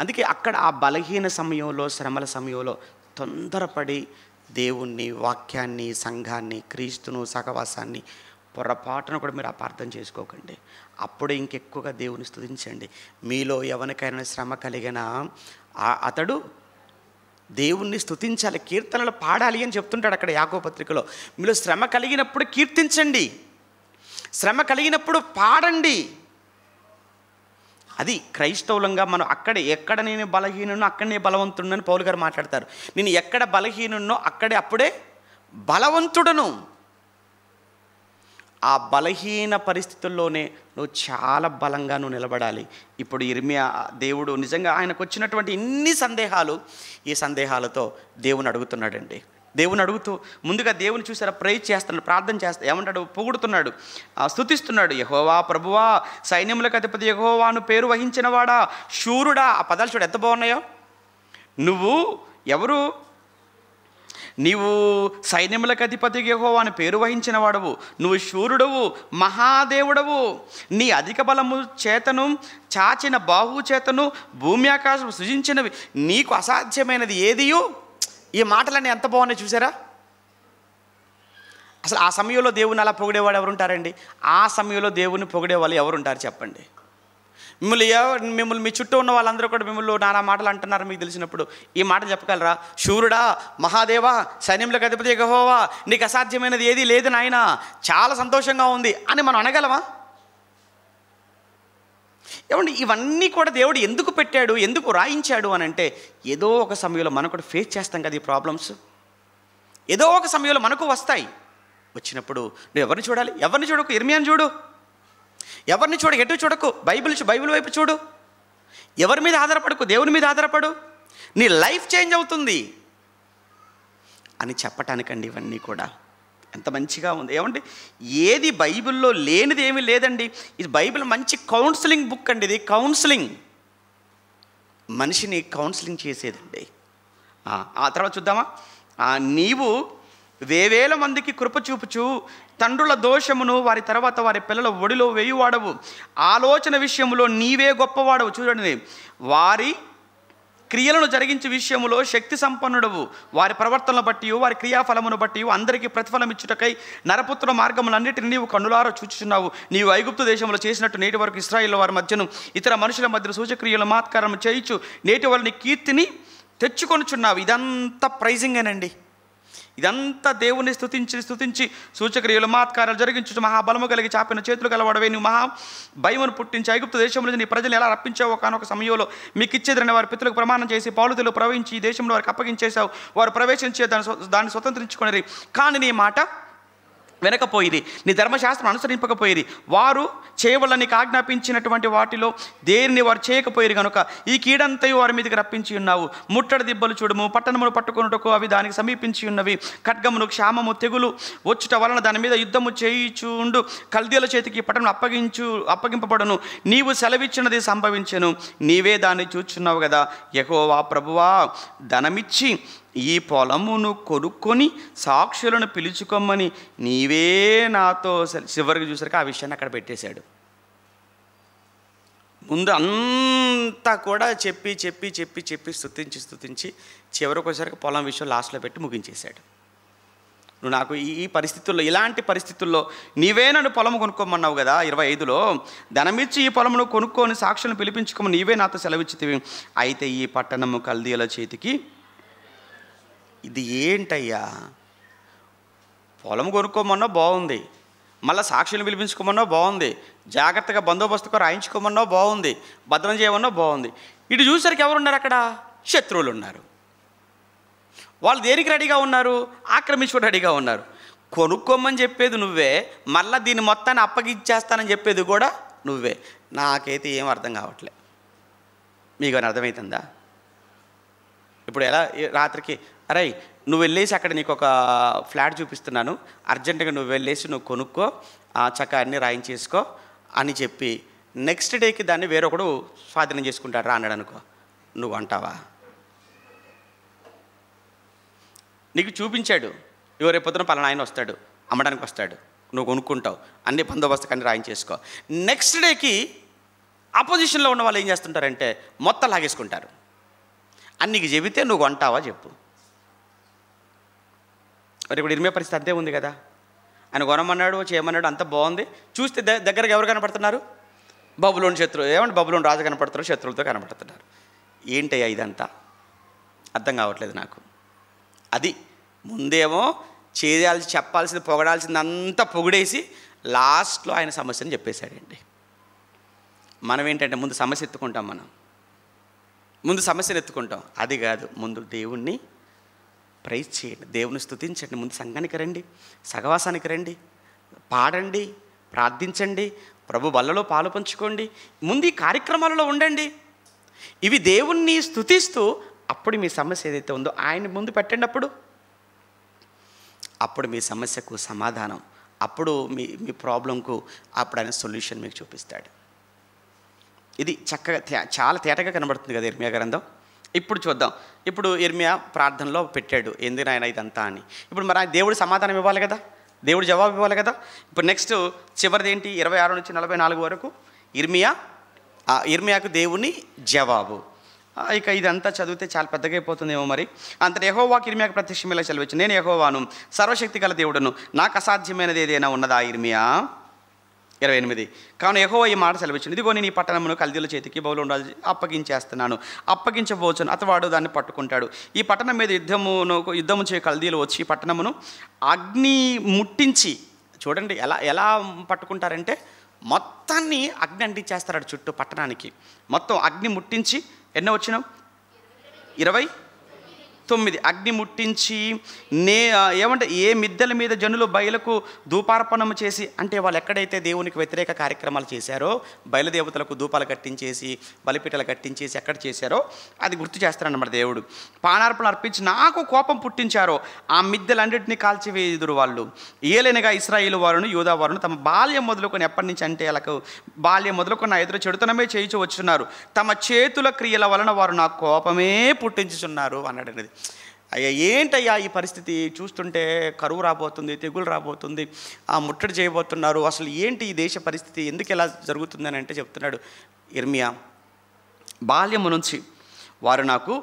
అందుకే అక్కడ ఆ బలహీన సమయంలో, శ్రమల సమయంలో తొందరపడి దేవుణ్ణి, వాక్యాన్ని, సంఘాన్ని, క్రీస్తును, సహవాసాన్ని పొరపాటును కూడా మీరు అపార్థం చేసుకోకండి. అప్పుడే ఇంకెక్కువగా దేవుని స్తుతించండి. మీలో ఎవరికైనా శ్రమ కలిగినా అతడు దేవుణ్ణి స్తుతించాలి, కీర్తనలు పాడాలి అని చెప్తుంటాడు అక్కడ యాకోబు పత్రికలో. మీలో శ్రమ కలిగినప్పుడు కీర్తించండి, శ్రమ కలిగినప్పుడు పాడండి. అది క్రైస్తవులంగా మనం ఎక్కడ నేను బలహీనున్నో అక్కడనే బలవంతుడని పౌలు గారు మాట్లాడతారు. నేను ఎక్కడ బలహీనున్నో అప్పుడే బలవంతుడను. ఆ బలహీన పరిస్థితుల్లోనే నువ్వు చాలా బలంగా నిలబడాలి. ఇప్పుడు ఇర్మియా దేవుడు నిజంగా ఆయనకు వచ్చినటువంటి ఇన్ని సందేహాలు, ఈ సందేహాలతో దేవుని అడుగుతున్నాడండి. దేవుని అడుగుతూ ముందుగా దేవుని చూసారా, ప్రేయర్ చేస్తున్నాడు, ప్రార్థన చేస్తాడు. ఏమంటాడు? పొగుడుతున్నాడు, స్తుతిస్తున్నాడు. యెహోవా, ప్రభువా, సైన్యములకు అధిపతి యెహోవాను పేరు వహించిన వాడా, శూరుడా. ఆ పదాలు చూడు ఎంత బాగున్నాయో. నీవు సైన్యములకు అధిపతి యెహోవా అని పేరు వహించిన వాడవు, నువ్వు శూరుడవు, మహాదేవుడవు. నీ అధిక బలము చేతను, చాచిన బాహు చేతను భూమి ఆకాశం సృజించినవి, నీకు అసాధ్యమైనది ఏదియు. ఈ మాటలన్నీ ఎంత బాగున్నాయి చూసారా? అసలు ఆ సమయంలో దేవుని అలా పొగిడేవాడు ఎవరుంటారండి? ఆ సమయంలో దేవుని పొగిడే వాళ్ళు ఎవరుంటారు చెప్పండి? మిమ్మల్ని మీ చుట్టూ ఉన్న వాళ్ళందరూ కూడా మిమ్మల్ని నానా మాటలు అంటున్నారు. మీకు తెలిసినప్పుడు ఈ మాట చెప్పగలరా? శూరుడా, మహాదేవా, సైన్యములకు అధిపతి యెహోవా, నీకు అసాధ్యమైనది ఏదీ లేదు నాయనా, చాలా సంతోషంగా ఉంది అని మనం అనగలమా? ఏమండి, ఇవన్నీ కూడా దేవుడు ఎందుకు పెట్టాడు, ఎందుకు రాయించాడు అని అంటే ఏదో ఒక సమయంలో మనం కూడా ఫేస్ చేస్తాం కదా ఈ ప్రాబ్లమ్స్. ఏదో ఒక సమయంలో మనకు వస్తాయి. వచ్చినప్పుడు నువ్వు ఎవరిని చూడాలి? ఎవరిని చూడకు, ఇర్మియాని చూడు. ఎవరిని చూడ, ఎటు చూడకు, బైబిల్ వైపు చూడు. ఎవరి మీద ఆధారపడకు, దేవుని మీద ఆధారపడు, నీ లైఫ్ చేంజ్ అవుతుంది అని చెప్పటానికండి ఇవన్నీ కూడా. ఎంత మంచిగా ఉంది ఏమండి. ఏది బైబిల్లో లేనిది ఏమీ లేదండి. ఇది బైబిల్ మంచి కౌన్సిలింగ్ బుక్ అండి. ఇది కౌన్సిలింగ్, మనిషిని కౌన్సిలింగ్ చేసేదండి. ఆ తర్వాత చూద్దామా. నీవు వేవేల మందికి కృప చూపుచు తండ్రుల దోషమును వారి తర్వాత వారి పిల్లల ఒడిలో వేయువాడవు, ఆలోచన విషయంలో నీవే గొప్పవాడవు. చూడండి, వారి క్రియలను జరిగించే విషయములో శక్తి సంపన్నుడవు, వారి ప్రవర్తనను బట్టి వారి క్రియాఫలమును బట్టి అందరికీ ప్రతిఫలం ఇచ్చుటకై నరపుత్ర మార్గములన్నిటిని నీవు కన్నులారా చూచుచున్నావు. నీవు ఐగుప్తు దేశంలో చేసినట్టు నేటి వరకు ఇశ్రాయేలు వారి మధ్యను ఇతర మనుషుల మధ్యను సూచక్రియలు మాత్కారం చేయించు నేటి వారిని కీర్తిని తెచ్చుకొనుచున్నావు. ఇదంతా ప్రైజింగేనండి. ఇదంతా దేవుని స్తుతించి సూచక్రియలు మాత్కారాలు జరిగించు మహాబలము కలిగి చాపిన చేతులు గలవాడవే, నువ్వు మహా భయమును పుట్టించి ఐగుప్తు దేశంలో నీ ప్రజలు ఎలా రప్పించావు, ఒకనొక సమయంలో మీకు ఇచ్చేదని వారి పితరులకు ప్రమాణం చేసి పౌలుతులు ప్రవహించి ఈ దేశంలో వారికి అప్పగించేశావు. వారు ప్రవేశించే దాన్ని స్వతంత్రించుకునేది, కానీ నీ మాట వెనకపోయిరి, నీ ధర్మశాస్త్రం అనుసరింపకపోయిరి. వారు చేయవలని నీకు ఆజ్ఞాపించినటువంటి వాటిలో దేనిని వారు చేయకపోయిరు కనుక ఈ కీడంతయు వారి మీదకి రప్పించి ఉన్నావు. ముట్టడి దిబ్బలు చూడము, పట్టణమును పట్టుకొనుటకు అవి దానికి సమీపించి ఉన్నవి. ఖడ్గమును, క్షామము, తెగులు వచ్చుట వలన దాని మీద యుద్ధము చేయుచుండు కల్దీల చేతికి పట్టణం అప్పగింపబడును. నీవు సెలవిచ్చినది సంభవించెను, నీవే దాన్ని చూచున్నావు కదా. యెహోవా ప్రభువా, ధనమిచ్చి ఈ పొలమును కొనుక్కొని సాక్షులను పిలుచుకోమని నీవే నాతో చివరికి చూసరికి ఆ విషయాన్ని అక్కడ పెట్టేశాడు. ముందు అంతా కూడా చెప్పి స్తుతించి చివరికి వచ్చేసరికి పొలం విషయం లాస్ట్లో పెట్టి ముగించేశాడు. నువ్వు నాకు ఈ పరిస్థితుల్లో, ఇలాంటి పరిస్థితుల్లో నీవే నన్ను పొలం కొనుక్కోమన్నావు కదా 25లో, ధనమిచ్చి ఈ పొలమును కొనుక్కొని సాక్షులను పిలిపించుకోమని నీవే నాతో సెలవిచ్చితివి. అయితే ఈ పట్టణము కల్దీయుల చేతికి. ఇది ఏంటయ్యా, పొలం కొనుక్కోమన్నా బాగుంది, మళ్ళీ సాక్షులు పిలిపించుకోమన్నా బాగుంది, జాగ్రత్తగా బందోబస్తుగా రాయించుకోమన్నా బాగుంది, భద్రం చేయమన్నా బాగుంది. ఇటు చూసరికి ఎవరున్నారు అక్కడ? శత్రువులు ఉన్నారు. వాళ్ళు దేనికి రెడీగా ఉన్నారు? ఆక్రమించుకు రెడీగా ఉన్నారు. కొనుక్కోమని చెప్పేది నువ్వే, మళ్ళీ దీన్ని మొత్తాన్ని అప్పగిచ్చేస్తానని చెప్పేది కూడా నువ్వే. నాకైతే ఏం అర్థం కావట్లే. మీకు అని అర్థమవుతుందా? ఇప్పుడు ఎలా రాత్రికి, అరే నువ్వు వెళ్ళేసి అక్కడ నీకు ఒక ఫ్లాట్ చూపిస్తున్నాను, అర్జెంటుగా నువ్వు వెళ్ళేసి నువ్వు కొనుక్కో, చక్కగా అన్నీ రాయించేసుకో అని చెప్పి నెక్స్ట్ డేకి దాన్ని వేరొకడు స్వాధీనం చేసుకుంటాడు రా అన్నాడు అనుకో, నువ్వు అంటావా? నీకు చూపించాడు, రేపు పొద్దున పలానా ఆయన వస్తాడు, అమ్మడానికి వస్తాడు, నువ్వు కొనుక్కుంటావు, అన్ని బందోబస్తుకు అన్ని రాయించేసుకో. నెక్స్ట్ డేకి ఆపోజిషన్లో ఉన్న వాళ్ళు ఏం చేస్తుంటారంటే మొత్తం లాగేసుకుంటారు. అన్నికి చెబితే నువ్వు కొంటావా చెప్పు? మరి ఇప్పుడు ఇర్మియా పరిస్థితి అంతే ఉంది కదా. ఆయన కొనమన్నాడు, చేయమన్నాడు, అంత బాగుంది. చూస్తే దగ్గరకు ఎవరు కనపడుతున్నారు? బబులోని శత్రువు. ఏమంటే బబులోని రాజు కనపడుతున్నారు, శత్రువులతో కనపడుతున్నారు. ఏంటయ్యా ఇదంతా? అర్థం కావట్లేదు నాకు. అది ముందేమో చెప్పాల్సింది పొగడాల్సింది అంతా పొగిడేసి లాస్ట్లో ఆయన సమస్యను చెప్పేశాడండి. మనం ఏంటంటే ముందు సమస్య ఎత్తుకుంటాం, ముందు సమస్యను ఎత్తుకుంటాం. అది కాదు, ముందు దేవుణ్ణి ప్రైజ్ చేయండి, దేవుని స్తుతించండి, ముందు సంఘానికి రండి, సహవాసానికి రండి, పాడండి, ప్రార్థించండి, ప్రభు బల్లలో పాలు పంచుకోండి, ముందు ఈ కార్యక్రమాలలో ఉండండి. ఇవి దేవుణ్ణి స్తుతిస్తూ అప్పుడు మీ సమస్య ఏదైతే ఉందో ఆయన ముందు పెట్టండి. అప్పుడు మీ సమస్యకు సమాధానం, అప్పుడు మీ ప్రాబ్లంకు అప్పుడు ఆయన సొల్యూషన్ మీకు చూపిస్తాడు. ఇది చక్కగా చాలా తేటగా కనబడుతుంది కదా ఇర్మియా గ్రంథం. ఇప్పుడు చూద్దాం. ఇప్పుడు ఇర్మియా ప్రార్థనలో పెట్టాడు ఏంది నాయన ఇదంతా అని. ఇప్పుడు మరి దేవుడు సమాధానం ఇవ్వాలి కదా, దేవుడు జవాబు ఇవ్వాలి కదా. ఇప్పుడు నెక్స్ట్ చివరిది ఏంటి? 26 నుంచి 44 వరకు ఇర్మియాకు దేవుని జవాబు. ఇక ఇదంతా చదివితే చాలా పెద్దగా అయిపోతుందేమో. మరి అంతటి యెహోవాకి ఇర్మియాకు ప్రత్యక్షం ఇలా సెలవిచ్చి, నేను యెహోవాను, సర్వశక్తి గల దేవుడును, నాకు అసాధ్యమైనది ఏదైనా ఉన్నదా? ఇర్మియా 28. కావున యెహోవా ఈ మాట సెలవిచ్చింది, ఇదిగో నేను ఈ పట్టణమును కల్దీయుల చేతికి బబులోను రాజు అప్పగించేస్తున్నాను, అప్పగించబోచును, అతవాడు దాన్ని పట్టుకుంటాడు. ఈ పట్టణం మీద యుద్ధము చే కల్దీయులు వచ్చి ఈ పట్టణమును అగ్ని ముట్టించి, చూడండి ఎలా పట్టుకుంటారంటే మొత్తాన్ని అగ్ని అంటించేస్తాడు చుట్టూ పట్టణానికి. మొత్తం అగ్ని ముట్టించి ఎన్నో వచ్చినాం 29 అగ్ని ముట్టించి ఏమంటే ఏ మిద్దెల మీద జనులు బయలకు ధూపార్పణము చేసి, అంటే వాళ్ళు ఎక్కడైతే దేవునికి వ్యతిరేక కార్యక్రమాలు చేశారో, బయలుదేవతలకు ధూపాలు కట్టించేసి బలిపీటలు కట్టించేసి ఎక్కడ చేశారో అది గుర్తు చేస్తారన్నమాట దేవుడు. పానార్పణలు అర్పించి నాకు కోపం పుట్టించారో ఆ మిద్దెలన్నింటినీ కాల్చివేయుదురు వాళ్ళు. ఏలైనగా ఇశ్రాయేలు వారును యూదా వారును తమ బాల్యం మొదలుకొని, ఎప్పటి నుంచి అంటే వాళ్ళకు బాల్యం మొదలుకొని నా ఎదురు చెడుతనమే చేయించు వచ్చున్నారు, తమ చేతుల క్రియల వలన వారు నాకు కోపమే పుట్టించుచున్నారు అన్నాడు. అనేది అయ్యా ఏంటయ్యా ఈ పరిస్థితి, చూస్తుంటే కరువు రాబోతుంది, తెగులు రాబోతుంది, ముట్టడి చేయబోతున్నారు, అసలు ఏంటి ఈ దేశ పరిస్థితి, ఎందుకు ఇలా జరుగుతుందని అంటే చెప్తున్నాడు ఇర్మియా, బాల్యము నుంచి వారు నాకు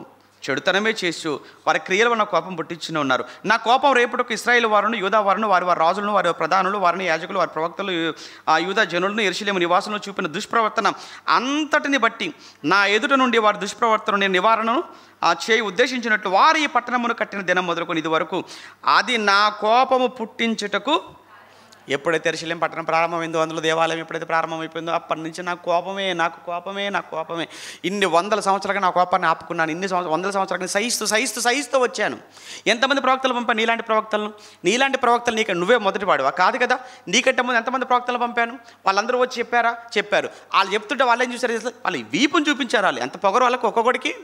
చెడుతనమే చేస్తూ వారి క్రియల వల్ల కోపం పుట్టించుని ఉన్నారు. నా కోపం రేపటికి ఇశ్రాయేలు వారును, యూదా వారును, వారి రాజులను, వారి ప్రధానులు, వారిని యాజకులు, వారి ప్రవక్తలు, ఆ యూదా జనులను, యెరూషలేము నివాసులను చూపిన దుష్ప్రవర్తన అంతటిని బట్టి నా ఎదుట నుండి వారి దుష్ప్రవర్తన నివారణను చేయి ఉద్దేశించినట్లు వారు ఈ పట్టణమును కట్టిన దినం మొదలుకొని ఇది వరకు అది నా కోపము పుట్టించుటకు. ఎప్పుడైతే యెరూషలేము పట్టణం ప్రారంభమైందో, అందులో దేవాలయం ఎప్పుడైతే ప్రారంభమైపోయిందో అప్పటి నుంచి నాకు కోపమే. ఇన్ని వందల సంవత్సరాలుగా నా కోపాన్ని ఆపుకున్నాను. వందల సంవత్సరాలుగా సహిస్తూ వచ్చాను. ఎంతమంది ప్రవక్తలు పంపాను? నీలాంటి ప్రవక్తలు నీకు నువ్వే మొదటి వాడువా? కాదు కదా. నీకంటే ముందు ఎంతమంది ప్రవక్తలు పంపాను? వాళ్ళందరూ వచ్చి చెప్పారు. వాళ్ళు చెప్తుంటే వాళ్ళు ఏం చూశారు? వాళ్ళు వీపుని చూపించారు. వాళ్ళు ఎంత పొగరు వాళ్ళకు ఒక్కొక్కడికి.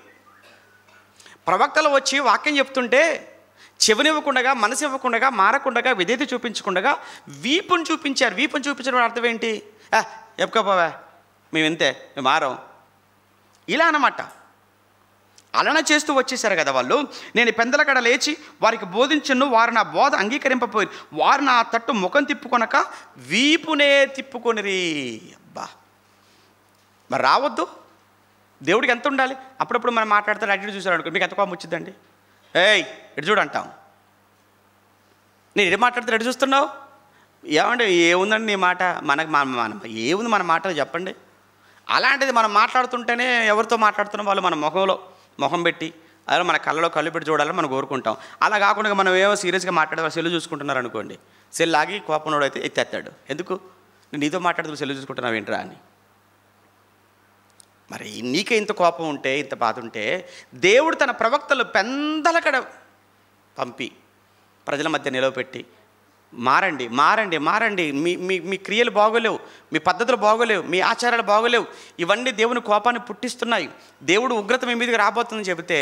ప్రవక్తలు వచ్చి వాక్యం చెప్తుంటే చెవినివ్వకుండా, మనసు ఇవ్వకుండా, మారకుండా, విధేయత చూపించకుండా వీపుని చూపించడం అర్థం ఏంటి? చెప్పుకోపోవా, మేము ఇంతే, మేము మారం, ఇలా అన్నమాట. అలానే చేస్తూ వచ్చేసారు కదా వాళ్ళు. నేను పెందల కడ లేచి వారికి బోధించను, వారు నా బోధ అంగీకరింపపోయి వారు నా తట్టు ముఖం తిప్పుకొనక వీపునే తిప్పుకొనిరి. అబ్బా, మరి రావద్దు. దేవుడికి ఎంత ఉండాలి? అప్పుడప్పుడు మనం మాట్లాడతారు, అటు చూసారు అనుకో, మీకు ఎంత కోపం వచ్చిందండి? ఏయ్ ఎటు చూడు అంటాం. నేను ఎటు మాట్లాడితే ఎటు చూస్తున్నావు? ఏమంటే ఏముందండి నీ మాట, ఏముంది మన మాటలు చెప్పండి. అలాంటిది మనం మాట్లాడుతుంటేనే ఎవరితో మాట్లాడుతున్నాం వాళ్ళు మన మొహం పెట్టి, అదే మన కళ్ళలో కళ్ళు పెట్టి చూడాలని మనం కోరుకుంటాం. అలా కాకుండా మనం ఏమో సీరియస్గా మాట్లాడే వాళ్ళు సెల్లు చూసుకుంటున్నారు అనుకోండి, సెల్ ఆగి కోపంలోడు అయితే ఎత్తేస్తాడు. ఎందుకు? నేను నీతో మాట్లాడుతూ సెల్లు చూసుకుంటున్నావు ఏంట్రా అని. మరి నీకే ఇంత కోపం ఉంటే, ఇంత బాధ ఉంటే, దేవుడు తన ప్రవక్తలు పెందలకడ పంపి ప్రజల మధ్య నిలవపెట్టి మారండి, మీ క్రియలు బాగోలేవు, మీ పద్ధతులు బాగోలేవు, మీ ఆచారాలు బాగోలేవు, ఇవన్నీ దేవుని కోపాన్ని పుట్టిస్తున్నాయి, దేవుడు ఉగ్రత మీ మీదకి రాబోతుందని చెబితే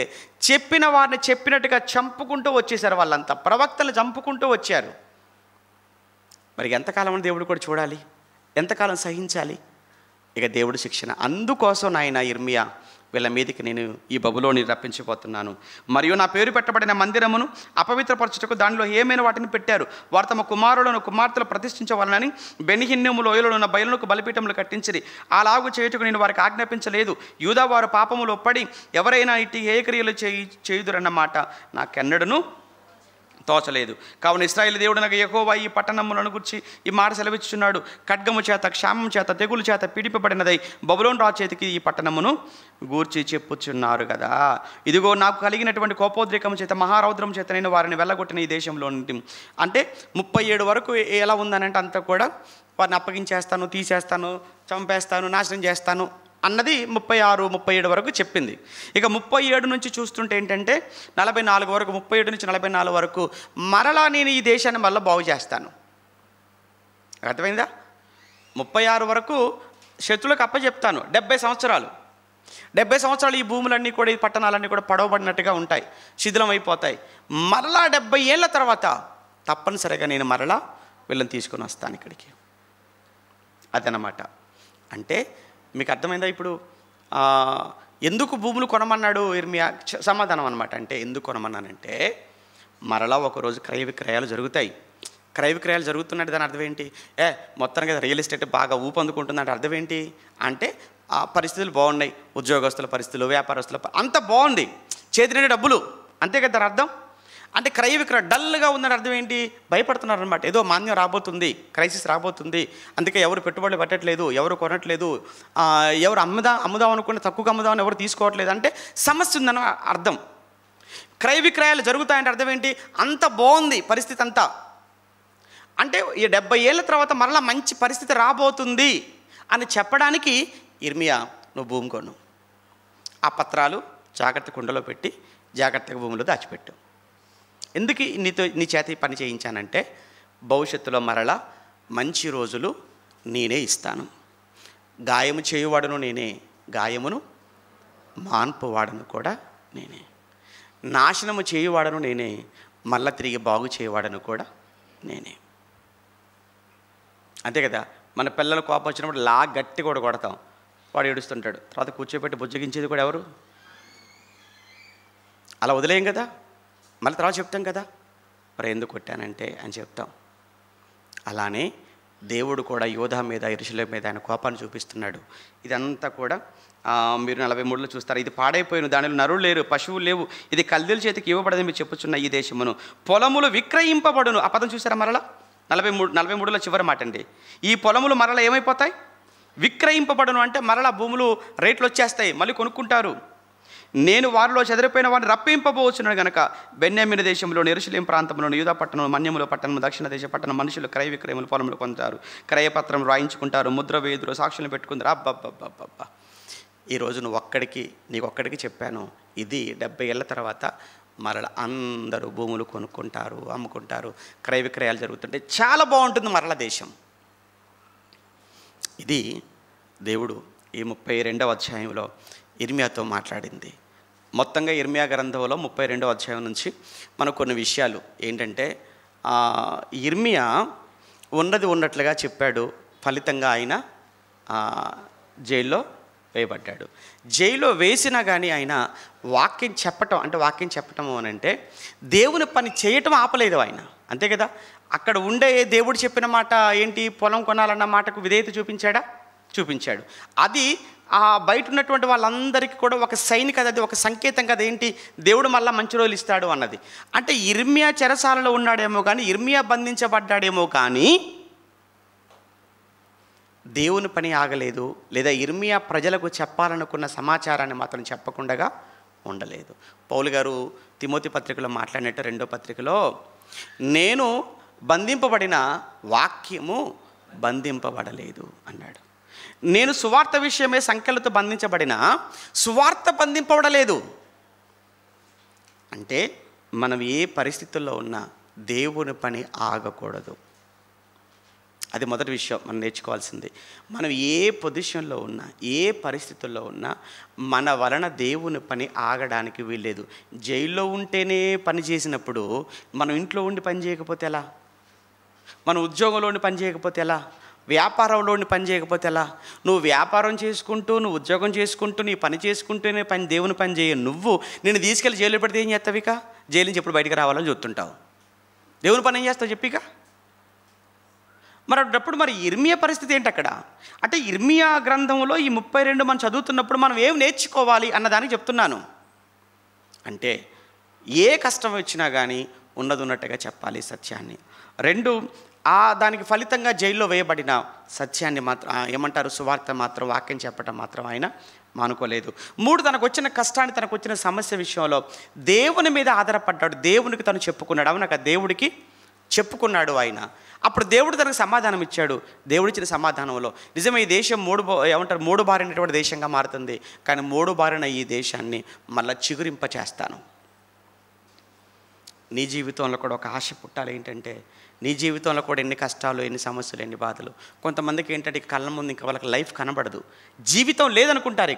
చెప్పిన వారిని చెప్పినట్టుగా చంపుకుంటూ వచ్చేసారు. వాళ్ళంతా ప్రవక్తలు చంపుకుంటూ వచ్చారు. మరి ఎంతకాలం దేవుడు కూడా చూడాలి? ఎంతకాలం సహించాలి? ఇక దేవుడు శిక్షణ. అందుకోసం నాయన ఇర్మియా, వీళ్ళ మీదకి నేను ఈ బబులోని రప్పించిపోతున్నాను. మరియు నా పేరు పెట్టబడిన మందిరమును అపవిత్రపరచుటకు దానిలో ఏమైనా వాటిని పెట్టారు. వారు తమ కుమారులను కుమార్తెలు ప్రతిష్ఠించవాలని బెనిహిన్నెము లోయలో ఉన్న బయలునకు బలిపీఠములు కట్టించిరి. అలాగు చేయుటకు నేను వారికి ఆజ్ఞాపించలేదు. యూదా వారు పాపములో పడి ఎవరైనా ఇటు ఏ క్రియలు చేయుదురన్నమాట నాకెన్నడను తోచలేదు. కావున ఇశ్రాయేలు దేవుడనగా యెహోవా ఈ పట్టణములను గురించి ఈ మాట సెలవిచ్చుచున్నాడు. ఖడ్గము చేత, క్షామం చేత, తెగులు చేత పీడిపబడినదై బబులోను రాజు చేతికి ఈ పట్టణమును గూర్చి చెప్పుచున్నారు కదా. ఇదిగో నాకు కలిగినటువంటి కోపోద్రేకము చేత, మహారౌద్రం చేత నేను వారిని వెళ్ళగొట్టిన ఈ దేశంలో నుండి. అంటే 37 వరకు ఎలా ఉందనంటే అంతా కూడా వారిని అప్పగించేస్తాను, తీసేస్తాను, చంపేస్తాను, నాశనం చేస్తాను అన్నది 36, 37 వరకు చెప్పింది. ఇక 37 నుంచి చూస్తుంటే ఏంటంటే 44 వరకు, 37 నుంచి 44 వరకు మరలా నేను ఈ దేశాన్ని మళ్ళీ బాగు చేస్తాను. అర్థమైందా? 36 వరకు శత్రులకు అప్పచెప్తాను. 70 సంవత్సరాలు ఈ భూములన్నీ కూడా, ఈ పట్టణాలన్నీ కూడా పడవబడినట్టుగా ఉంటాయి, శిథిలం అయిపోతాయి. మరలా 70 ఏళ్ళ తర్వాత తప్పనిసరిగా నేను మరలా వీళ్ళని తీసుకొని వస్తాను ఇక్కడికి. అదనమాట. అంటే మీకు అర్థమైందా ఇప్పుడు ఎందుకు భూములు కొనమన్నాడు ఇర్మియా? సమాధానం అనమాట. అంటే ఎందుకు కొనమన్నానంటే మరలా ఒకరోజు క్రయ విక్రయాలు జరుగుతాయి. క్రయ విక్రయాలు జరుగుతున్నట్టు దాని అర్థం ఏంటి? మొత్తానికి రియల్ ఎస్టేట్ బాగా ఊపందుకుంటుందంటే అర్థం ఏంటి అంటే పరిస్థితులు బాగున్నాయి, ఉద్యోగస్తుల పరిస్థితులు, వ్యాపారస్తుల అంత బాగుంది, చేతి నిండా డబ్బులు, అంతే కదా దాని అర్థం. అంటే క్రయ విక్రయం డల్గా ఉందని అర్థం ఏంటి? భయపడుతున్నారు అనమాట. ఏదో మాన్యం రాబోతుంది, క్రైసిస్ రాబోతుంది, అందుకే ఎవరు పెట్టుబడులు పెట్టట్లేదు, ఎవరు కొనట్లేదు, ఎవరు అమ్ముదాం అనుకుంటే తక్కువగా అమ్ముదామని ఎవరు తీసుకోవట్లేదు, అంటే సమస్య ఉందని అర్థం. క్రయ విక్రయాలు జరుగుతాయంటే అర్థం ఏంటి? అంత బాగుంది పరిస్థితి అంతా. అంటే ఈ 70 ఏళ్ళ తర్వాత మరలా మంచి పరిస్థితి రాబోతుంది అని చెప్పడానికి ఇర్మియా నువ్వు భూమి కొను, ఆ పత్రాలు జాగ్రత్త కుండలో పెట్టి జాగ్రత్తగా భూమిలో దాచిపెట్టు. ఎందుకు నీ చేత పని చేయించానంటే భవిష్యత్తులో మరలా మంచి రోజులు నేనే ఇస్తాను. గాయము చేయువాడను నేనే, గాయమును మాన్పువాడను కూడా నేనే, నాశనము చేయువాడను నేనే, మళ్ళా తిరిగి బాగు చేయవాడను కూడా నేనే. అంతే కదా. మన పిల్లలు కోపం వచ్చినప్పుడు గట్టి కూడా కొడతాం, వాడు ఏడుస్తుంటాడు, తర్వాత కూర్చోబెట్టి బుజ్జగించేది కూడా ఎవరు? అలా వదిలేయం కదా. మళ్ళీ తర్వాత చెప్తాం కదా, మరి ఎందుకు కొట్టానంటే అని చెప్తాం. అలానే దేవుడు కూడా యోధా మీద, యెరూషలేము మీద ఆయన కోపాన్ని చూపిస్తున్నాడు. ఇదంతా కూడా మీరు 43లో చూస్తారు. ఇది పాడైపోయిన, దానిలో నరులు లేరు, పశువులు లేవు, ఇది కల్దీయుల చేతికి ఇవ్వబడదని మీరు చెప్పుచున్న ఈ దేశమును పొలములు విక్రయింపబడును. ఆ పదం చూసారా మరలా? 43లో చివరి మాట అండి. ఈ పొలములు మరలా ఏమైపోతాయి? విక్రయింపబడును. అంటే మరలా భూములు రేట్లు వచ్చేస్తాయి, మళ్ళీ కొనుక్కుంటారు. నేను వారిలో చెదిరిపోయిన వారిని రప్పింపబోచున్నాను గనక బెన్యామీను దేశంలో, యెరూషలేము ప్రాంతంలో, యూదా పట్టణం, మన్యముల పట్టణం, దక్షిణ దేశ పట్టణం మనుషులు క్రయ విక్రయములు పొలములు పొందుతారు, క్రయపత్రం రాయించుకుంటారు, ముద్ర వేదురు, సాక్షులను పెట్టుకుంటారు. అబ్బబ్బబ్బబ్బబ్బా, ఈరోజు నీకు ఒక్కడికి చెప్పాను. ఇది 70 ఏళ్ళ తర్వాత మరల అందరూ భూములు కొనుక్కుంటారు, అమ్ముకుంటారు, క్రయ విక్రయాలు జరుగుతుంటే చాలా బాగుంటుంది మరల దేశం. ఇది దేవుడు ఈ 32వ అధ్యాయంలో ఇర్మియాతో మాట్లాడింది. మొత్తంగా ఇర్మియా గ్రంథంలో 32వ అధ్యాయం నుంచి మనకు కొన్ని విషయాలు ఏంటంటే, ఇర్మియా ఉన్నది ఉన్నట్లుగా చెప్పాడు. ఫలితంగా ఆయన జైల్లో వేయబడ్డాడు. జైల్లో వేసినా కానీ ఆయన వాక్యం చెప్పటం అని అంటే దేవుని పని చేయటం ఆపలేదు ఆయన, అంతే కదా. అక్కడ ఉండే దేవుడు చెప్పిన మాట ఏంటి? పొలం కొనాలన్న మాటకు విధేయత చూపించాడు. అది బయట ఉన్నటువంటి వాళ్ళందరికీ కూడా ఒక సైన్ కదా, అది ఒక సంకేతం కదా. ఏంటి? దేవుడు మళ్ళీ మంచి రోజులు ఇస్తాడు అన్నది. అంటే ఇర్మియా చెరసాలలో ఉన్నాడేమో కానీ, ఇర్మియా బంధించబడ్డాడేమో కానీ దేవుని పని ఆగలేదు, లేదా ఇర్మియా ప్రజలకు చెప్పాలనుకున్న సమాచారాన్ని మాత్రం చెప్పకుండా ఉండలేదు. పౌలు గారు తిమోతి పత్రికలో మాట్లాడినట్టు 2వ పత్రికలో, నేను బంధింపబడిన వాక్యము బంధింపబడలేదు అన్నాడు. నేను సువార్త విషయమే సంఖ్యలతో బంధించబడిన సువార్త బంధింపబడలేదు. అంటే మనం ఏ పరిస్థితుల్లో ఉన్నా దేవుని పని ఆగకూడదు. అది మొదటి విషయం మనం నేర్చుకోవాల్సింది. మనం ఏ పొజిషన్లో ఉన్నా, ఏ పరిస్థితుల్లో ఉన్నా మన వలన దేవుని పని ఆగడానికి వీల్లేదు. జైల్లో ఉంటేనే పని చేసినప్పుడు మనం ఇంట్లో ఉండి పని చేయకపోతే ఎలా? మన ఉద్యోగంలో ఉండి పని చేయకపోతే ఎలా? వ్యాపారంలో ఉండి పని చేయకపోతే ఎలా? నువ్వు వ్యాపారం చేసుకుంటూ, నువ్వు ఉద్యోగం చేసుకుంటూ, నీ పని చేసుకుంటూనే దేవుని పని చేయ నువ్వు నిన్ను తీసుకెళ్ళి జైలు పెడితే ఏం చేస్తావు? ఇక జైలు నుంచి ఎప్పుడు బయటకు రావాలని చూస్తుంటావు. దేవుని పని ఏం చేస్తావు చెప్పిక? మరి ఇర్మియా పరిస్థితి ఏంటి అక్కడ? అంటే ఇర్మియా గ్రంథంలో ఈ 32 మనం చదువుతున్నప్పుడు మనం ఏం నేర్చుకోవాలి అన్నదానికి చెప్తున్నాను. అంటే ఏ కష్టం వచ్చినా కానీ ఉన్నది ఉన్నట్టుగా చెప్పాలి సత్యాన్ని. 2, దానికి ఫలితంగా జైల్లో వేయబడిన సత్యాన్ని మాత్రం సువార్త మాత్రం, వాక్యం చెప్పడం మాత్రం ఆయన మానుకోలేదు. 3, తనకు వచ్చిన కష్టాన్ని, తనకు వచ్చిన సమస్య విషయంలో దేవుని మీద ఆధారపడ్డాడు. దేవునికి తను చెప్పుకున్నాడు. అవునక దేవుడికి చెప్పుకున్నాడు ఆయన. అప్పుడు దేవుడు తనకు సమాధానం ఇచ్చాడు. దేవుడిచ్చిన సమాధానంలో నిజమే ఈ దేశం మూడు బారినటువంటి దేశంగా మారుతుంది. కానీ 3 బారిన ఈ దేశాన్ని మళ్ళీ చిగురింప చేస్తాను. నీ జీవితంలో కూడా ఒక ఆశ పుట్టాలి. ఏంటంటే నీ జీవితంలో కూడా ఎన్ని కష్టాలు, ఎన్ని సమస్యలు, ఎన్ని బాధలు. కొంతమందికి ఏంటంటే కళ్ళ ముందు ఇంకా వాళ్ళకి లైఫ్ కనబడదు, జీవితం లేదనుకుంటారు.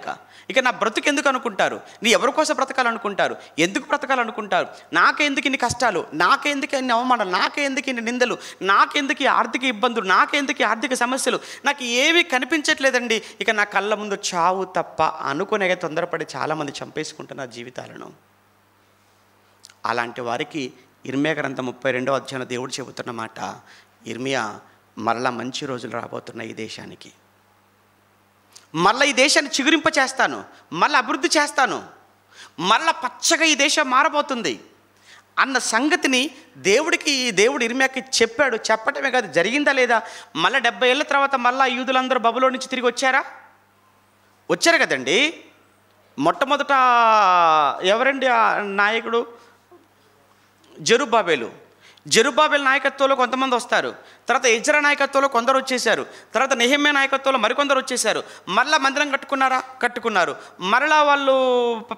ఇక నా బ్రతుకు ఎందుకు అనుకుంటారు, నీ ఎవరి కోసం బ్రతకాలనుకుంటారు, ఎందుకు బ్రతకాలనుకుంటారు, నాకెందుకు ఇన్ని కష్టాలు, నాకెందుకు ఇన్ని అవమానాలు, నాకెందుకు ఇన్ని నిందలు, నాకెందుకు ఆర్థిక ఇబ్బందులు, నాకెందుకు ఆర్థిక సమస్యలు, నాకు ఏమీ కనిపించట్లేదండి, ఇక నా కళ్ళ ముందు చావు తప్ప అనుకునే తొందరపడి చాలామంది చంపేసుకుంటున్నారు జీవితాలను. అలాంటి వారికి ఇర్మియా గ్రంథం 32వ అధ్యాయంలో దేవుడు చెబుతున్న మాట, ఇర్మియా మరలా మంచి రోజులు రాబోతున్నాయి ఈ దేశానికి, మరలా ఈ దేశాన్ని చిగురింప చేస్తాను, మళ్ళీ అభివృద్ధి చేస్తాను, మరలా పచ్చగా ఈ దేశం మారబోతుంది అన్న సంగతిని దేవుడు ఇర్మియాకి చెప్పాడు. చెప్పటమే కాదు, జరిగిందా లేదా? మళ్ళీ 70 ఏళ్ళ తర్వాత మళ్ళీ యూదులందరూ బబులోను నుంచి తిరిగి వచ్చారు కదండి. మొట్టమొదట ఎవరండి ఆ నాయకుడు? జెరుబ్బాబెలు నాయకత్వంలో కొంతమంది వస్తారు, తర్వాత ఎజ్రా నాయకత్వంలో కొందరు వచ్చేసారు, తర్వాత నెహెమ్యా నాయకత్వంలో మరికొందరు వచ్చేసారు. మరలా మందిరం కట్టుకున్నారు, మరలా వాళ్ళు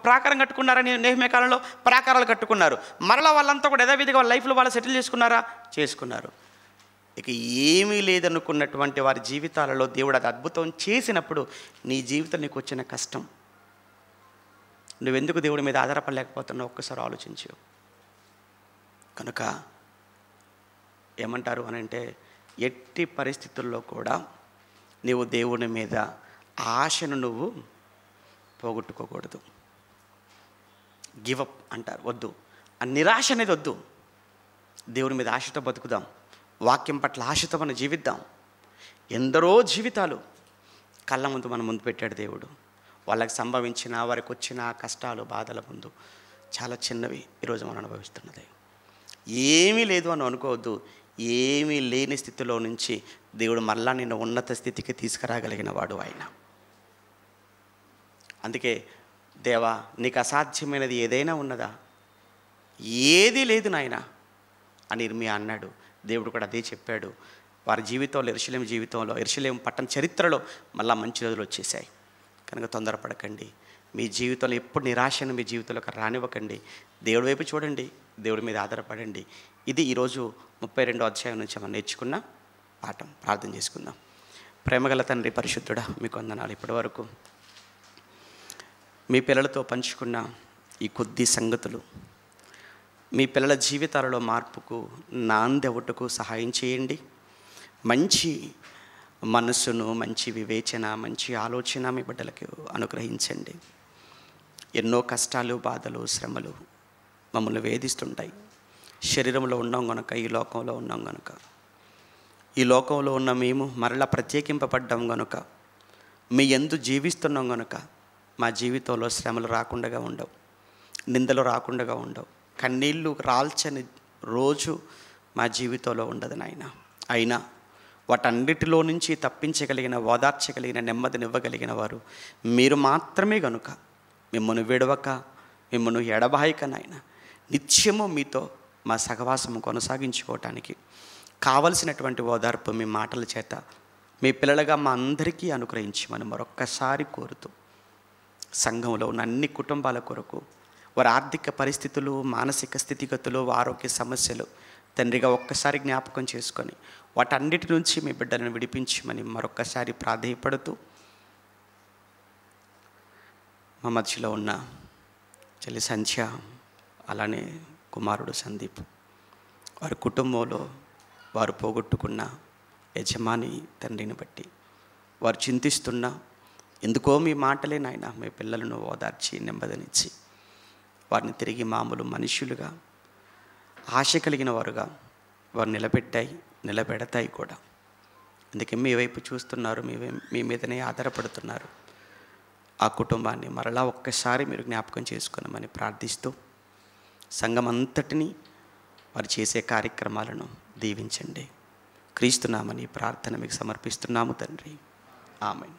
ప్రాకారం కట్టుకున్నారని నెహెమ్యా కాలంలో ప్రాకారాలు కట్టుకున్నారు. మరలా వాళ్ళంతా కూడా యథావిధిగా వాళ్ళ లైఫ్లో వాళ్ళు సెటిల్ చేసుకున్నారు. ఇక ఏమీ లేదనుకున్నటువంటి వారి జీవితాలలో దేవుడు అది అద్భుతం చేసినప్పుడు నీ జీవితం నీకు వచ్చిన కష్టం, నువ్వెందుకు దేవుడి మీద ఆధారపడలేకపోతున్నావు ఒక్కసారి ఆలోచించు. కనుక ఏమంటారు అని అంటే, ఎట్టి పరిస్థితుల్లో కూడా నీవు దేవుని మీద ఆశను నువ్వు పోగొట్టుకోకూడదు. గివప్ అంటారు, వద్దు. ఆ నిరాశ అనేది వద్దు. దేవుని మీద ఆశతో బతుకుదాం. వాక్యం పట్ల ఆశతో మనం జీవిద్దాం. ఎందరో జీవితాలు కళ్ళ ముందు మన ముందు పెట్టాడు దేవుడు. వాళ్ళకి సంభవించిన, వారికి వచ్చిన కష్టాలు, బాధల ముందు చాలా చిన్నవి ఈరోజు మనం అనుభవిస్తున్నది. ఏమీ లేదు అని అనుకోవద్దు. ఏమీ లేని స్థితిలో నుంచి దేవుడు మళ్ళా నిన్ను ఉన్నత స్థితికి తీసుకురాగలిగిన వాడు ఆయన. అందుకే దేవా, నీకు అసాధ్యమైనది ఏదైనా ఉన్నదా? ఏదీ లేదు నాయన అని ఇర్మియా అన్నాడు. దేవుడు కూడా అదే చెప్పాడు. వారి జీవితంలో, యెరూషలేము జీవితంలో, యెరూషలేము పట్టణ చరిత్రలో మళ్ళా మంచి రోజులు వచ్చేసాయి. కనుక తొందరపడకండి. మీ జీవితంలో ఎప్పుడు నిరాశను మీ జీవితంలోకి రానివ్వకండి. దేవుడి వైపు చూడండి, దేవుడి మీద ఆధారపడండి. ఇది ఈరోజు 32వ అధ్యాయం నుంచి మనం నేర్చుకున్న పాఠం. ప్రార్థన చేసుకుందాం. ప్రేమగల తండ్రి, పరిశుద్ధుడా, మీకు వందనాలు. ఇప్పటి వరకు మీ పిల్లలతో పంచుకున్న ఈ కొద్ది సంగతులు మీ పిల్లల జీవితాలలో మార్పుకు, నాందెవటకు సహాయం చేయండి. మంచి మనస్సును, మంచి వివేచన, మంచి ఆలోచన మీ బిడ్డలకు అనుగ్రహించండి. ఎన్నో కష్టాలు, బాధలు, శ్రమలు మమ్మల్ని వేధిస్తుంటాయి. శరీరంలో ఉన్నాం గనుక, ఈ లోకంలో ఉన్నాం గనుక, ఈ లోకంలో ఉన్న మేము మరలా ప్రత్యేకింపబడ్డాం గనుక, మీ యందు జీవిస్తున్నాం గనుక మా జీవితంలో శ్రమలు రాకుండా ఉండవు, నిందలు రాకుండా ఉండవు, కన్నీళ్ళు రాల్చని రోజు మా జీవితంలో ఉండదు నాయన. అయినా వాటన్నిటిలో నుంచి తప్పించగలిగిన, ఓదార్చగలిగిన, నెమ్మదినివ్వగలిగిన వారు మీరు మాత్రమే గనుక మిమ్మల్ని విడవక, మిమ్మల్ని ఎడబాయక నాయన నిత్యము మీతో మా సహవాసము కొనసాగించుకోవటానికి కావలసినటువంటి ఓదార్పు మీ మాటల చేత మీ పిల్లలుగా మా అందరికీ అనుగ్రహించమని మరొక్కసారి కోరుతూ, సంఘంలో ఉన్న అన్ని కుటుంబాల కొరకు వారి ఆర్థిక పరిస్థితులు, మానసిక స్థితిగతులు, ఆరోగ్య సమస్యలు తండ్రిగా ఒక్కసారి జ్ఞాపకం చేసుకొని వాటన్నిటి నుంచి మీ బిడ్డలను విడిపించమని మరొక్కసారి ప్రాధేయపడుతూ, మా మధ్యలో ఉన్న చెల్లి సంధ్య, అలానే కుమారుడు సందీప్, వారి కుటుంబంలో వారు పోగొట్టుకున్న యజమాని తండ్రిని బట్టి వారు చింతిస్తున్నా, ఎందుకో మీ మాటలే నాయన మీ పిల్లలను ఓదార్చి నెమ్మదినిచ్చి వారిని తిరిగి మామూలు మనుషులుగా, ఆశ కలిగిన వారుగా వారు నిలబెడతాయి కూడా. అందుకే మీ వైపు చూస్తున్నారు, మీ మీదనే ఆధారపడుతున్నారు. ఆ కుటుంబాన్ని మరలా ఒక్కసారి మీరు జ్ఞాపకం చేసుకున్నామని ప్రార్థిస్తూ, సంఘం అంతటినీ వారు చేసే కార్యక్రమాలను దీవించండి. క్రీస్తునామని ప్రార్థన మీకు సమర్పిస్తున్నాము తండ్రి. ఆమేన్.